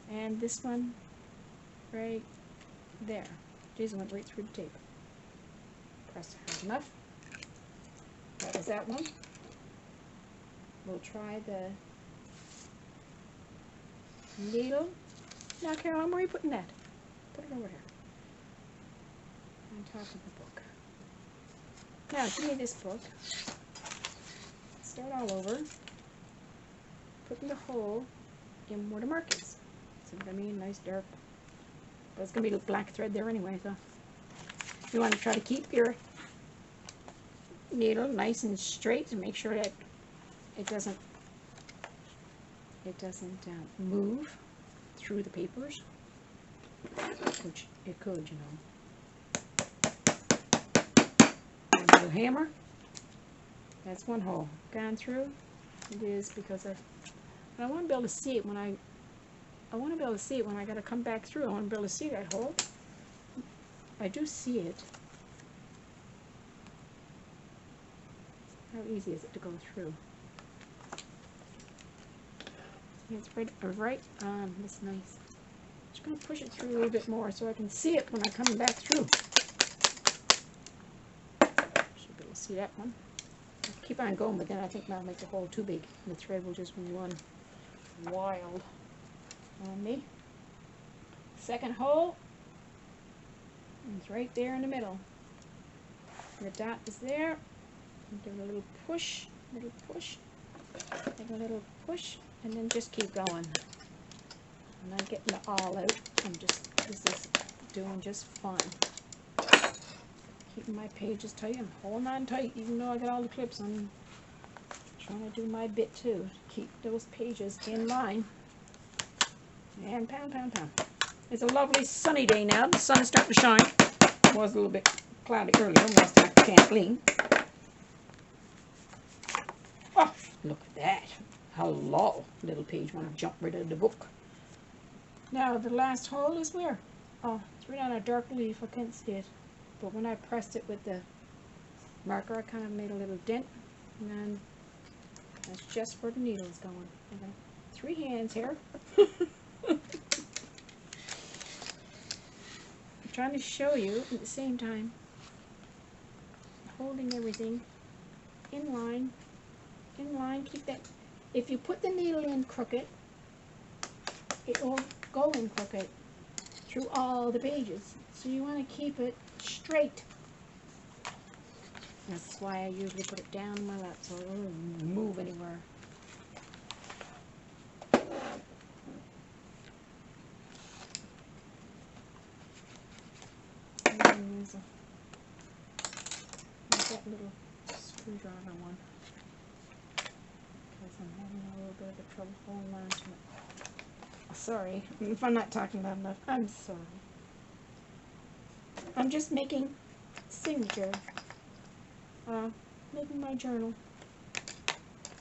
And this one right there. These went right through the tape. Press hard enough. That was that one. We'll try the needle. Now, Caroline, where are you putting that? Put it over here. On top of the book. Now, give me this book. Start all over. Putting the hole in where the mark is. See what I mean? Nice dark. But it's going to be a black thread there anyway, so. You want to try to keep your needle nice and straight and make sure that it doesn't move through the papers, which it could, you know. And the hammer, that's one hole gone through. It is because I want to be able to see it when I want to be able to see it when I got to come back through. I want to be able to see that hole. I do see it. How easy is it to go through? It's right on. That's nice. Just going to push it through a little bit more so I can see it when I come back through. Should be able to see that one. I'll keep on going, but then I think that'll make the hole too big. The thread will just run wild on me. Second hole. It's right there in the middle. The dot is there. Give it a little push, take a little push, and then just keep going. I'm not getting it all out. This is doing just fine. Keeping my pages tight. I'm holding on tight, even though I got all the clips. I'm trying to do my bit too. Keep those pages in line. And pound, pound, pound. It's a lovely sunny day now. The sun is starting to shine. It was a little bit cloudy earlier. Last time I can't clean. Oh, look at that. Hello, little page. Want to jump rid of the book. Now, the last hole is where? Oh, it's right on a dark leaf. I can't see it. But when I pressed it with the marker, I kind of made a little dent. And then that's just where the needle is going. Okay. 3 hands here. I'm trying to show you at the same time, holding everything in line, keep that. If you put the needle in crooked, it will go in crooked through all the pages. So you want to keep it straight. That's why I usually put it down in my lap so it won't move anywhere. Use that little screwdriver one because I'm having a little bit of a trouble holding on to it. Sorry if I'm not talking loud enough. I'm sorry. I'm just making signature. Making my journal.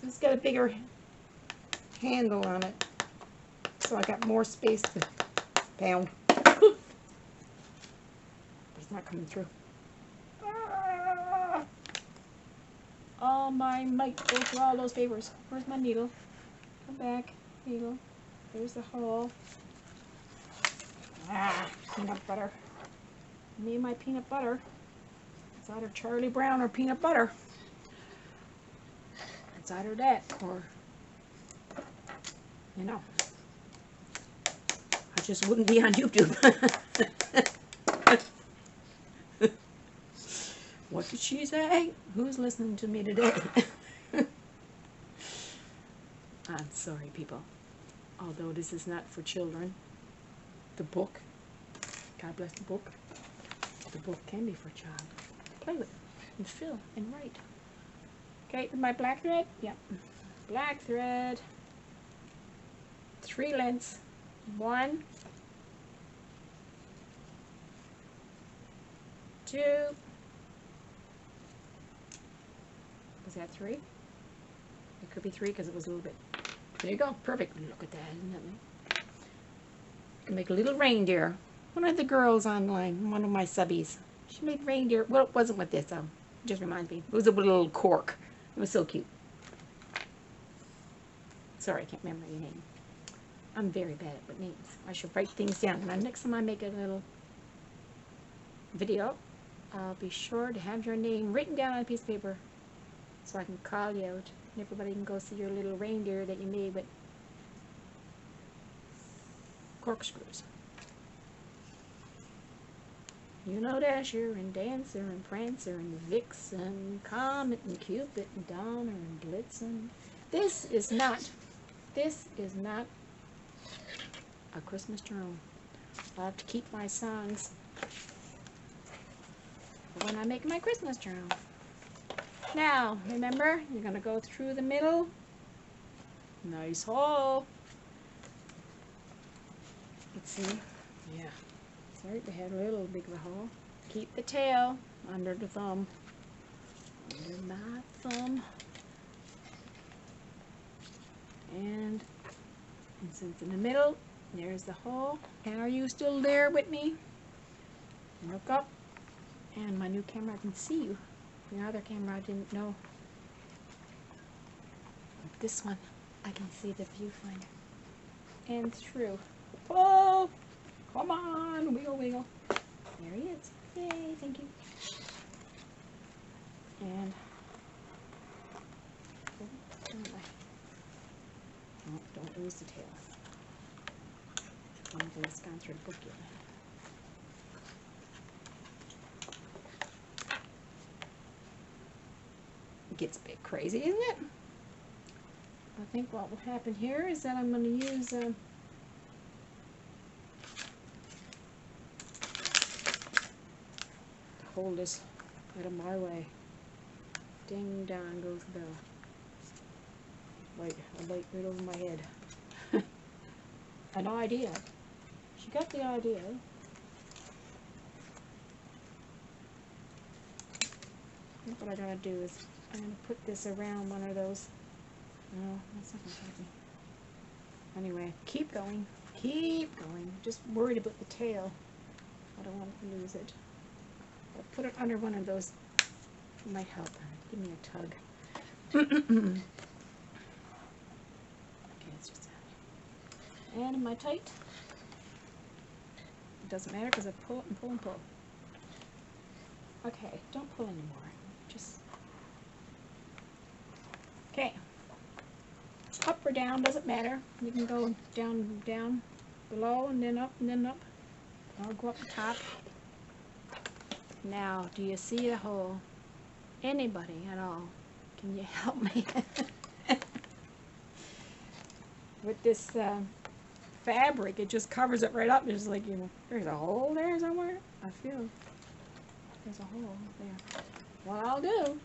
It's got a bigger handle on it, so I got more space to pound. Not coming through. All my might go through all those papers. Where's my needle? Come back, needle. There's the hole. Peanut butter. Me and my peanut butter. It's either Charlie Brown or peanut butter. It's either that or, you know, I just wouldn't be on YouTube. What did she say? Who's listening to me today? I'm sorry, people. Although this is not for children, the book, God bless the book can be for a child. Play with it and fill and write. Okay, my black thread? Yep. Black thread. 3 lengths. 1, 2. Was that 3? It could be 3 because it was a little bit. There you go. Perfect. Look at that. Isn't that nice? You can make a little reindeer. One of the girls online, one of my subbies, she made reindeer. Well, it wasn't with this, though. It just reminds me. It was a little cork. It was so cute. Sorry, I can't remember your name. I'm very bad at names. I should write things down. Now, next time I make a little video, I'll be sure to have your name written down on a piece of paper so I can call you out and everybody can go see your little reindeer that you made with corkscrews. You know Dasher and Dancer and Prancer and Vixen, Comet and Cupid and Donner and Blitzen. This is not a Christmas journal. I'll have to keep my songs for when I make my Christmas journal. Now, remember, you're going to go through the middle. Nice hole. Let's see. Yeah. Sorry, they had a little big of a hole. Keep the tail under the thumb. Under my thumb. And since in the middle, there's the hole. And are you still there with me? Look up. And my new camera can see you. Your other camera I didn't know. But this one, I can see the viewfinder. And through. Pull! Come on! Wiggle, wiggle. There he is. Yay, thank you. And don't lose the tail. I don't think it's gone through the book yet. It gets a bit crazy, isn't it? I think what will happen here is that I'm going to use to hold this out of my way. Ding dong goes the bell. Wait, a light right over my head. An idea. She got the idea. What I'm going to do is I'm going to put this around one of those. No, that's not going to happen. Anyway, keep going. Keep going. Just worried about the tail. I don't want to lose it. I'll put it under one of those. It might help. Give me a tug. Okay, it's just that. And am I tight? It doesn't matter because I pull and pull and pull. Okay, don't pull anymore. Just okay. Up or down doesn't matter. You can go down, down, below, and then up, and then up. I'll go up the top. Now, do you see the hole? Anybody at all? Can you help me? With this fabric, it just covers it right up. It's like, you know, there's a hole there somewhere. I feel there's a hole there. What I'll do,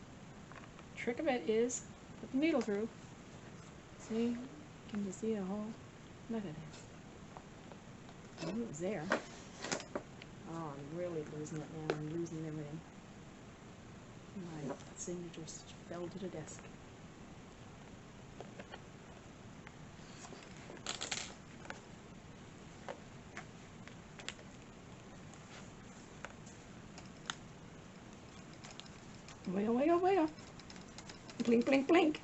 trick of it is put the needle through. See? Can you see the hole? Look at it. Oh, it was there. Oh, I'm really losing it now. I'm losing everything. My signatures fell to the desk. Wiggle, wiggle, wiggle. Blink, blink, blink.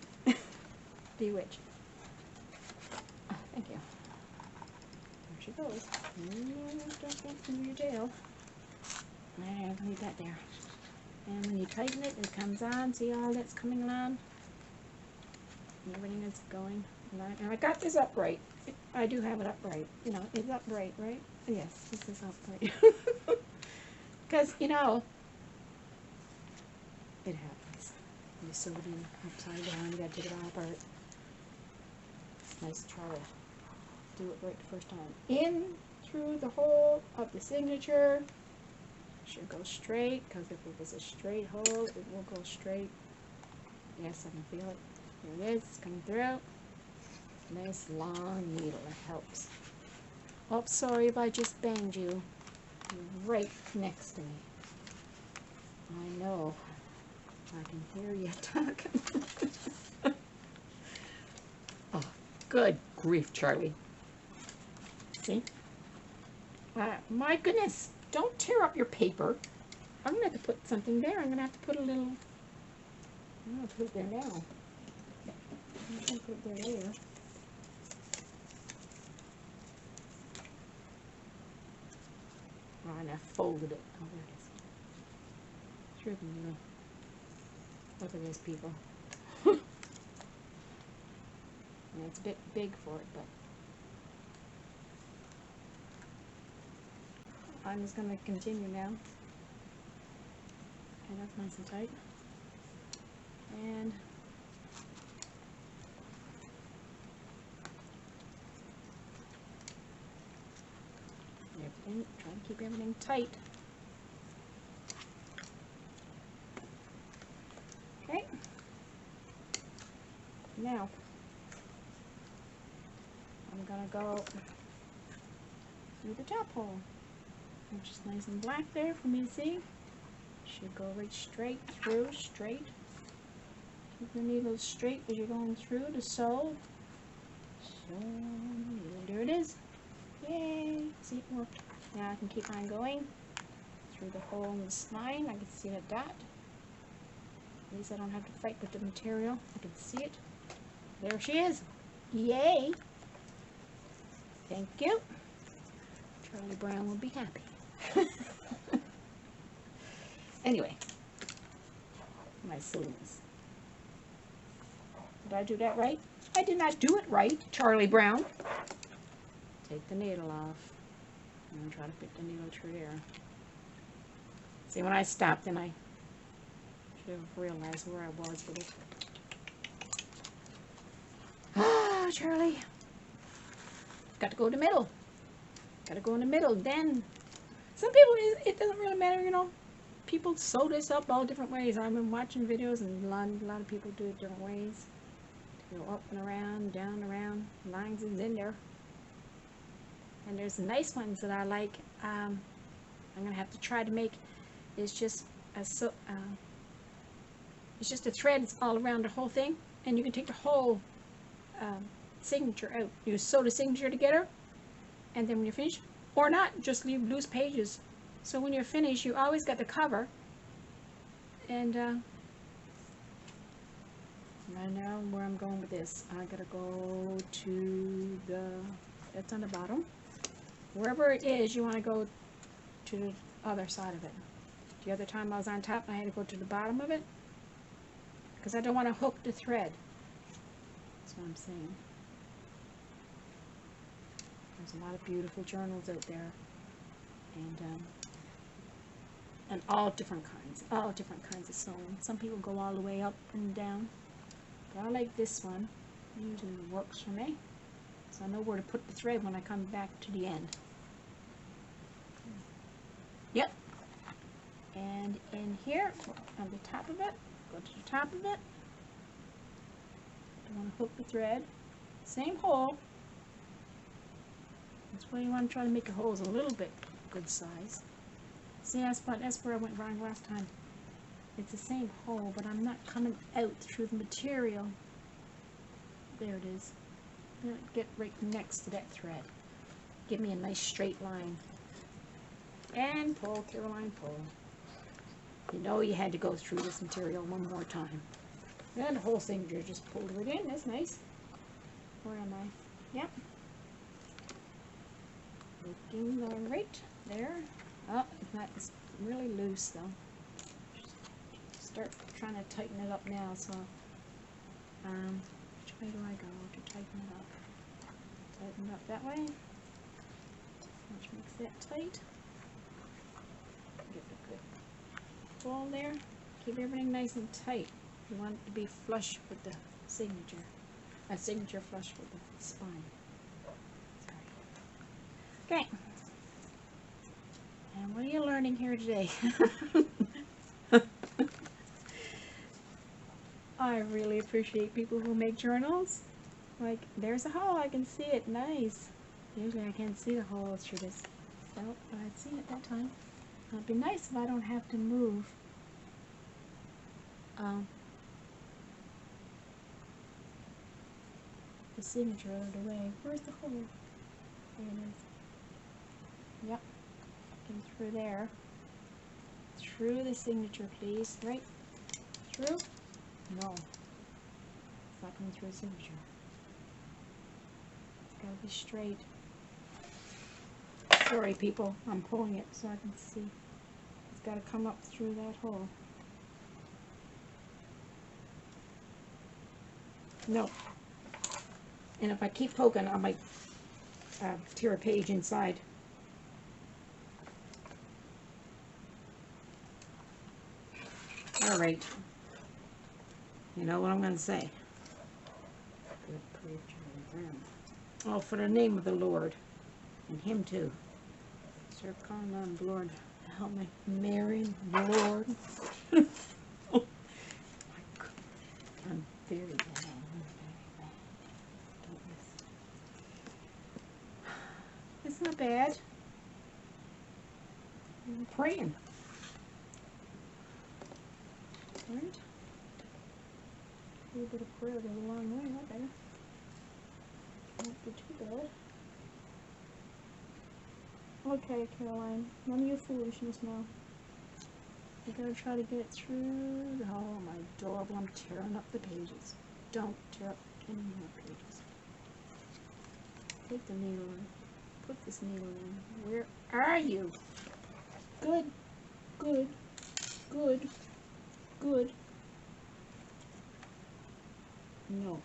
Bewitch. Oh, thank you. There she goes. Don't move your tail. There, leave that there. And when you tighten it, it comes on. See all that's coming on? And everything is going. And I got this upright. I do have it upright. You know, it's upright, right? Yes, this is upright. Because, you know, it happens. You sewed in upside down, you gotta take it all apart. It's nice to try to do it right the first time. In through the hole of the signature. Should go straight, because if it was a straight hole, it will go straight. Yes, I can feel it. Here it is, it's coming through. Nice long needle, it helps. Oh, sorry if I just banged you. You're right next to me. I know. I can hear you talking. Oh, good grief, Charlie. See? My goodness. Don't tear up your paper. I'm going to have to put something there. I'm going to have to put a little... I'm going to put it there now. I'm going to put it there later. Oh, and I folded it. Oh, there it is. Through the middle. Look at these people. And it's a bit big for it, but I'm just going to continue now. Okay, that's nice and tight. And everything, try to keep everything tight. Okay. Now, I'm going to go through the top hole, which is nice and black there for me to see. Should go right straight through, straight. Keep your needles straight as you're going through to sew. So, there it is. Yay! See, it worked. Now I can keep on going through the hole in the spine. I can see the dot. At least I don't have to fight with the material. I can see it. There she is. Yay! Thank you. Charlie Brown will be happy. Anyway, my silliness. Did I do that right? I did not do it right, Charlie Brown. Take the needle off. And try to fit the needle through there. See, when I stopped, then I should have realized where I was with it. Ah, Charlie. Got to go in the middle. Got to go in the middle. Then, some people, it doesn't really matter, you know. People sew this up all different ways. I've been watching videos, and a lot of people do it different ways. Go up and around, down, around, lines is in there. And there's nice ones that I like. I'm gonna have to try to make. It's just a it's just a thread all around the whole thing, and you can take the whole signature out. You sew the signature together, and then when you're finished, or not, just leave loose pages. So when you're finished, you always got the cover. And I know where I'm going with this. I gotta go to that's on the bottom. Wherever it is, you want to go to the other side of it. The other time I was on top, I had to go to the bottom of it, because I don't want to hook the thread. That's what I'm saying. There's a lot of beautiful journals out there. And all different kinds of sewing. Some people go all the way up and down, but I like this one. It usually works for me, so I know where to put the thread when I come back to the end. Yep. And in here, on the top of it, go to the top of it. You want to hook the thread, same hole. That's why you want to try to make your holes a little bit good size. See, that's where I went wrong last time. It's the same hole, but I'm not coming out through the material. There it is. Get right next to that thread. Give me a nice straight line. And pull, Caroline, pull. You know you had to go through this material one more time. And the whole signature just pulled right in. That's nice. Where am I? Yep. Looking all right there. Oh, it's really loose though. Just start trying to tighten it up now. So, which way do I go to tighten it up? Tighten it up that way, which makes that tight. Get a good pull there. Keep everything nice and tight. You want it to be flush with the signature. A signature flush with the spine. Sorry. Okay. And what are you learning here today? I really appreciate people who make journals. Like, there's a hole, I can see it, nice. Usually I can't see the hole through this felt, but I'd seen it that time. It'd be nice if I don't have to move the signature out of the way. Where's the hole? There it is. Yep. Through there. Through the signature, please. Right? Through? No. It's not coming through the signature. It's gotta be straight. Sorry, people. I'm pulling it so I can see. It's gotta come up through that hole. No. And if I keep poking, I might tear a page inside. All right. You know what I'm going to say? Good preacher and them. Oh, for the name of the Lord. And him too. Sir, calling on the Lord. Help me. Mary, the Lord. Oh, my God. I'm very bad. I'm very bad. Don't miss. It's not bad. I'm praying. Right? A little bit of prayer goes a long way, not better. Not do too bad. Okay, Caroline, none of your foolishness now. You gotta try to get it through. Oh, my adorable, I'm tearing up the pages. Don't tear up any more pages. Take the needle in. Put this needle in. Where are you? Good, good, good, good. No.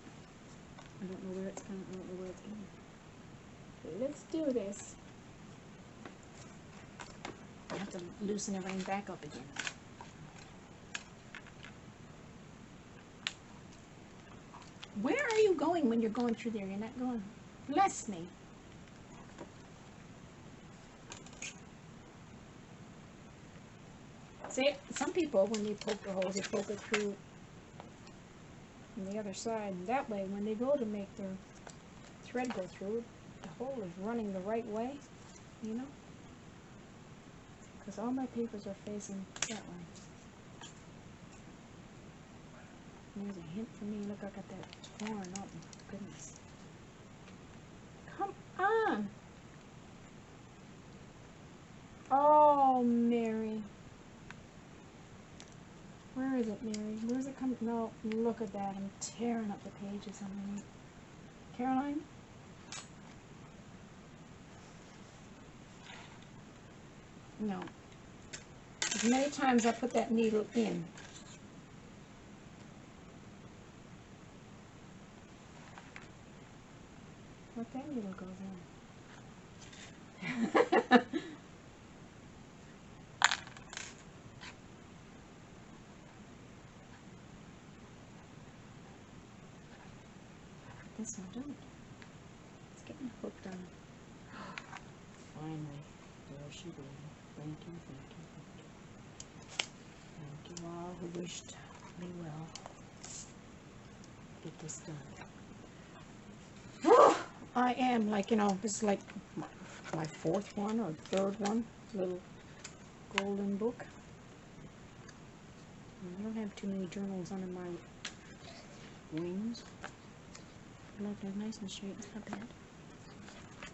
I don't know where it's going. I don't know where it's going. Okay, let's do this. I have to loosen everything back up again. Where are you going when you're going through there? You're not going. Bless me. See, some people, when they poke the holes, they poke it through on the other side. And that way, when they go to make their thread go through, the hole is running the right way, you know? Because all my papers are facing that way. And there's a hint for me. Look, I got that torn up. Goodness. Come on. Oh, Mary. Where is it, Mary? Where's it coming? No, look at that. I'm tearing up the pages underneath. Caroline? No. As many times I put that needle in. Let that needle goes in. This one don't. It's getting hooked on. Finally. There she be. Thank you, thank you, thank you. Thank you all who wished me well. Get this done. I am, like, you know, this is like my fourth one or third one. Little golden book. I don't have too many journals under my wings. Look, they're nice and straight. It's not bad.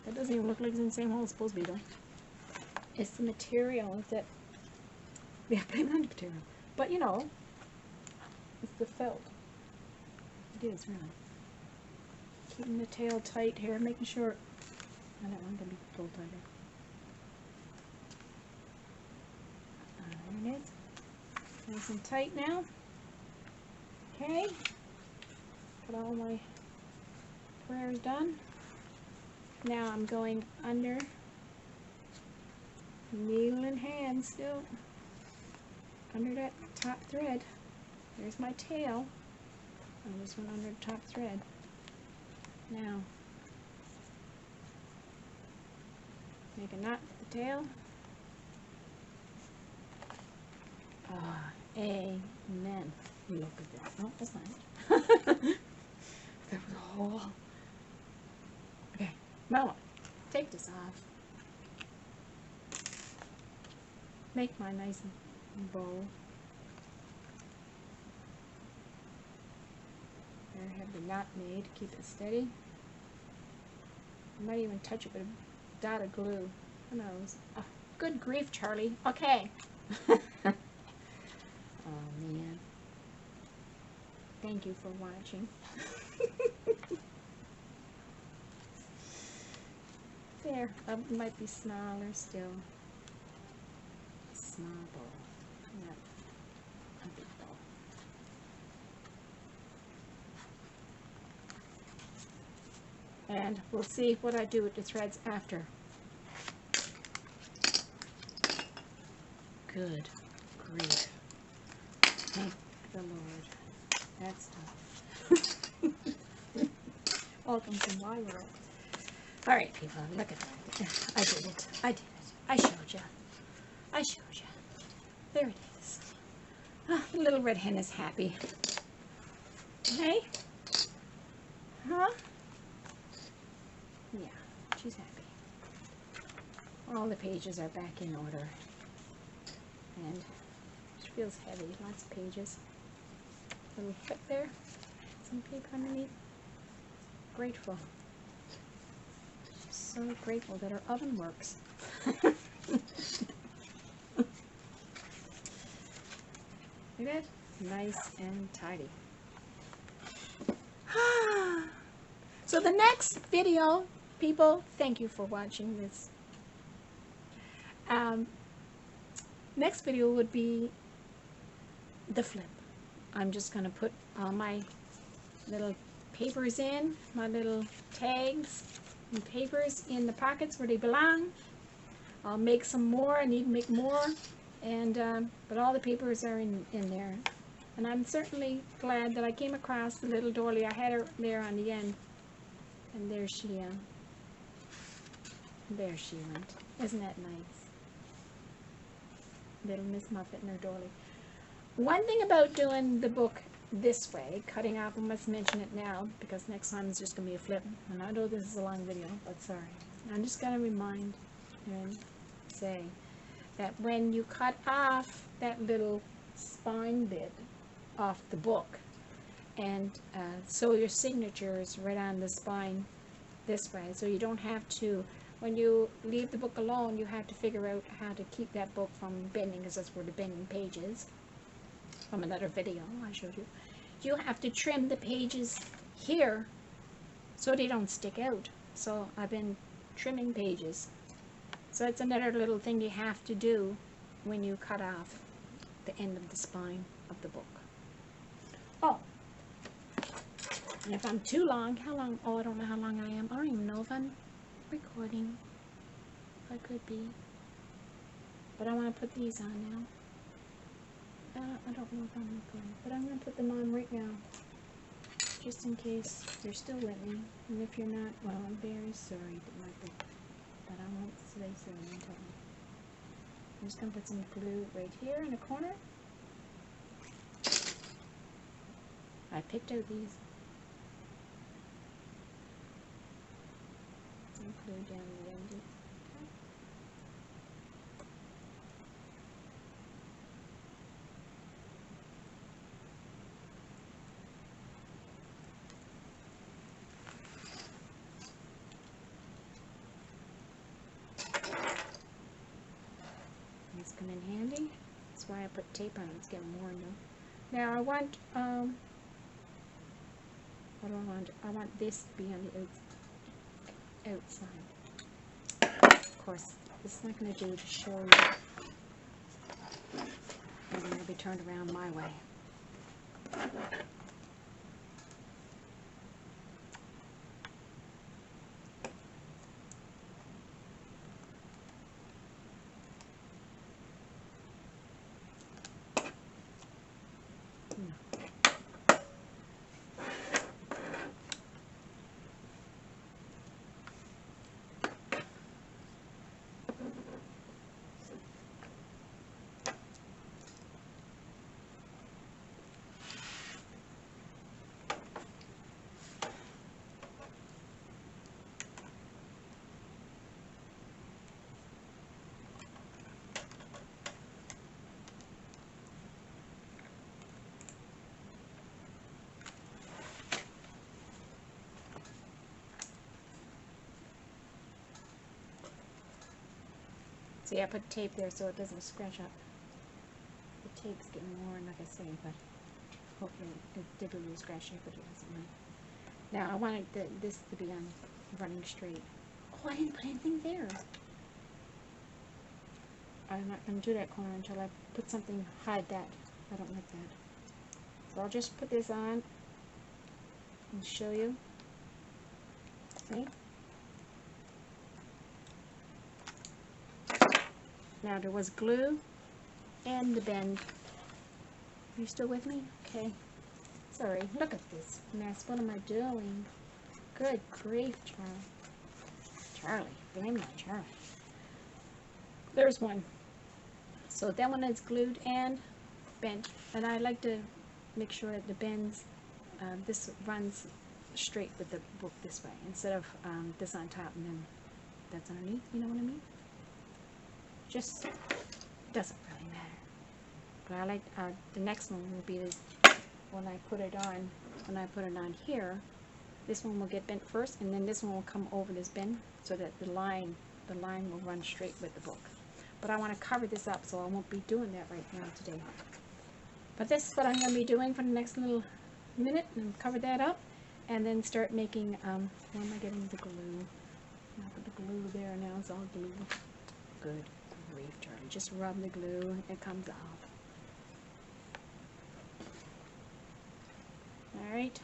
That doesn't even look like it's in the same hole it's supposed to be, though. It's the material that... Yeah, blame it on the material. But, you know, it's the felt. It is, really. Keeping the tail tight here, making sure... I don't want it to be pulled tighter. There it is. Nice and tight now. Okay. Got all my prayers done. Now I'm going under, needle in hand still, under that top thread. There's my tail. I just went under the top thread. Now, make a knot for the tail. Ah, amen. Look at that. Oh, that's not it. There was a hole. Okay, Mama, take this off. Make mine nice and bow. There, I have the knot made. Keep it steady. I might even touch it with a dot of glue. Who knows? Oh, good grief, Charlie. Okay. Oh, man. Thank you for watching. There, it might be smaller still. Small bowl. Not a big bowl. And we'll see what I do with the threads after. Good grief. Thank the Lord. That's tough. All comes in wire. All right, people, look at that. I did it. I did it. I showed you. I showed you. There it is. Ah, the little red hen is happy. Hey? Huh? Yeah, she's happy. All the pages are back in order. And she feels heavy. Lots of pages. Little foot there. Some paper underneath. Grateful. She's so grateful that her oven works. Look at that? Nice and tidy. So the next video, people, thank you for watching this. Next video would be the flip. I'm just going to put all my little papers in, my little tags and papers in the pockets where they belong. I'll make some more. I need to make more, and but all the papers are in there. And I'm certainly glad that I came across the little doily. I had her there on the end, and there she went. Isn't that nice? Little Miss Muffet and her doily. One thing about doing the book this way, cutting off, I must mention it now, because next time it's just going to be a flip. And I know this is a long video, but sorry. I'm just going to remind and say that when you cut off that little spine bit off the book and sew your signatures right on the spine this way, so you don't have to, when you leave the book alone, you have to figure out how to keep that book from bending, because that's where the bending page is. From another video I showed you. You have to trim the pages here so they don't stick out. So I've been trimming pages. So it's another little thing you have to do when you cut off the end of the spine of the book. Oh, and if I'm too long, how long? Oh, I don't know how long I am. I don't even know if I'm recording. If I could be. But I want to put these on now. I don't know if I'm recording, but I'm going to put them on right now, just in case you're still with me. And if you're not, well, I'm very sorry that might be, but I won't say sorry until I'm just going to put some glue right here in the corner. I picked out these. Some glue down the end. These come in handy. That's why I put tape on it. It's getting worn though. Now I want, what do I want? I want this to be on the outside. Of course, this is not going to do to show you. And it'll be turned around my way. See, I put tape there so it doesn't scratch up. The tape's getting worn, like I say, but hopefully it did a little scratching, but it doesn't mind. Now, I wanted this to be on running straight. Oh, I didn't put anything there. I'm not going to do that corner until I put something, hide that. I don't like that. So I'll just put this on and show you. See? Now there was glue and the bend. Are you still with me? Okay. Sorry, look at this mess. What am I doing? Good grief, Charlie. Blame my Charlie. There's one. So that one is glued and bent. And I like to make sure that the bends, this runs straight with the book this way, instead of this on top and then that's underneath. You know what I mean? Just doesn't really matter. But I like the next one will be this, when I put it on here, this one will get bent first, and then this one will come over this bend so that the line will run straight with the book. But I want to cover this up, so I won't be doing that right now today. But this is what I'm going to be doing for the next little minute, and cover that up, and then start making, where am I getting the glue? I'll put the glue there now, it's all glue. Good grief, Charlie. Just rub the glue, it comes off. Alright.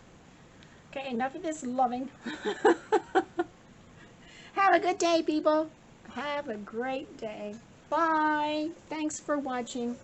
Okay, enough of this loving. Have a good day, people. Have a great day. Bye. Thanks for watching.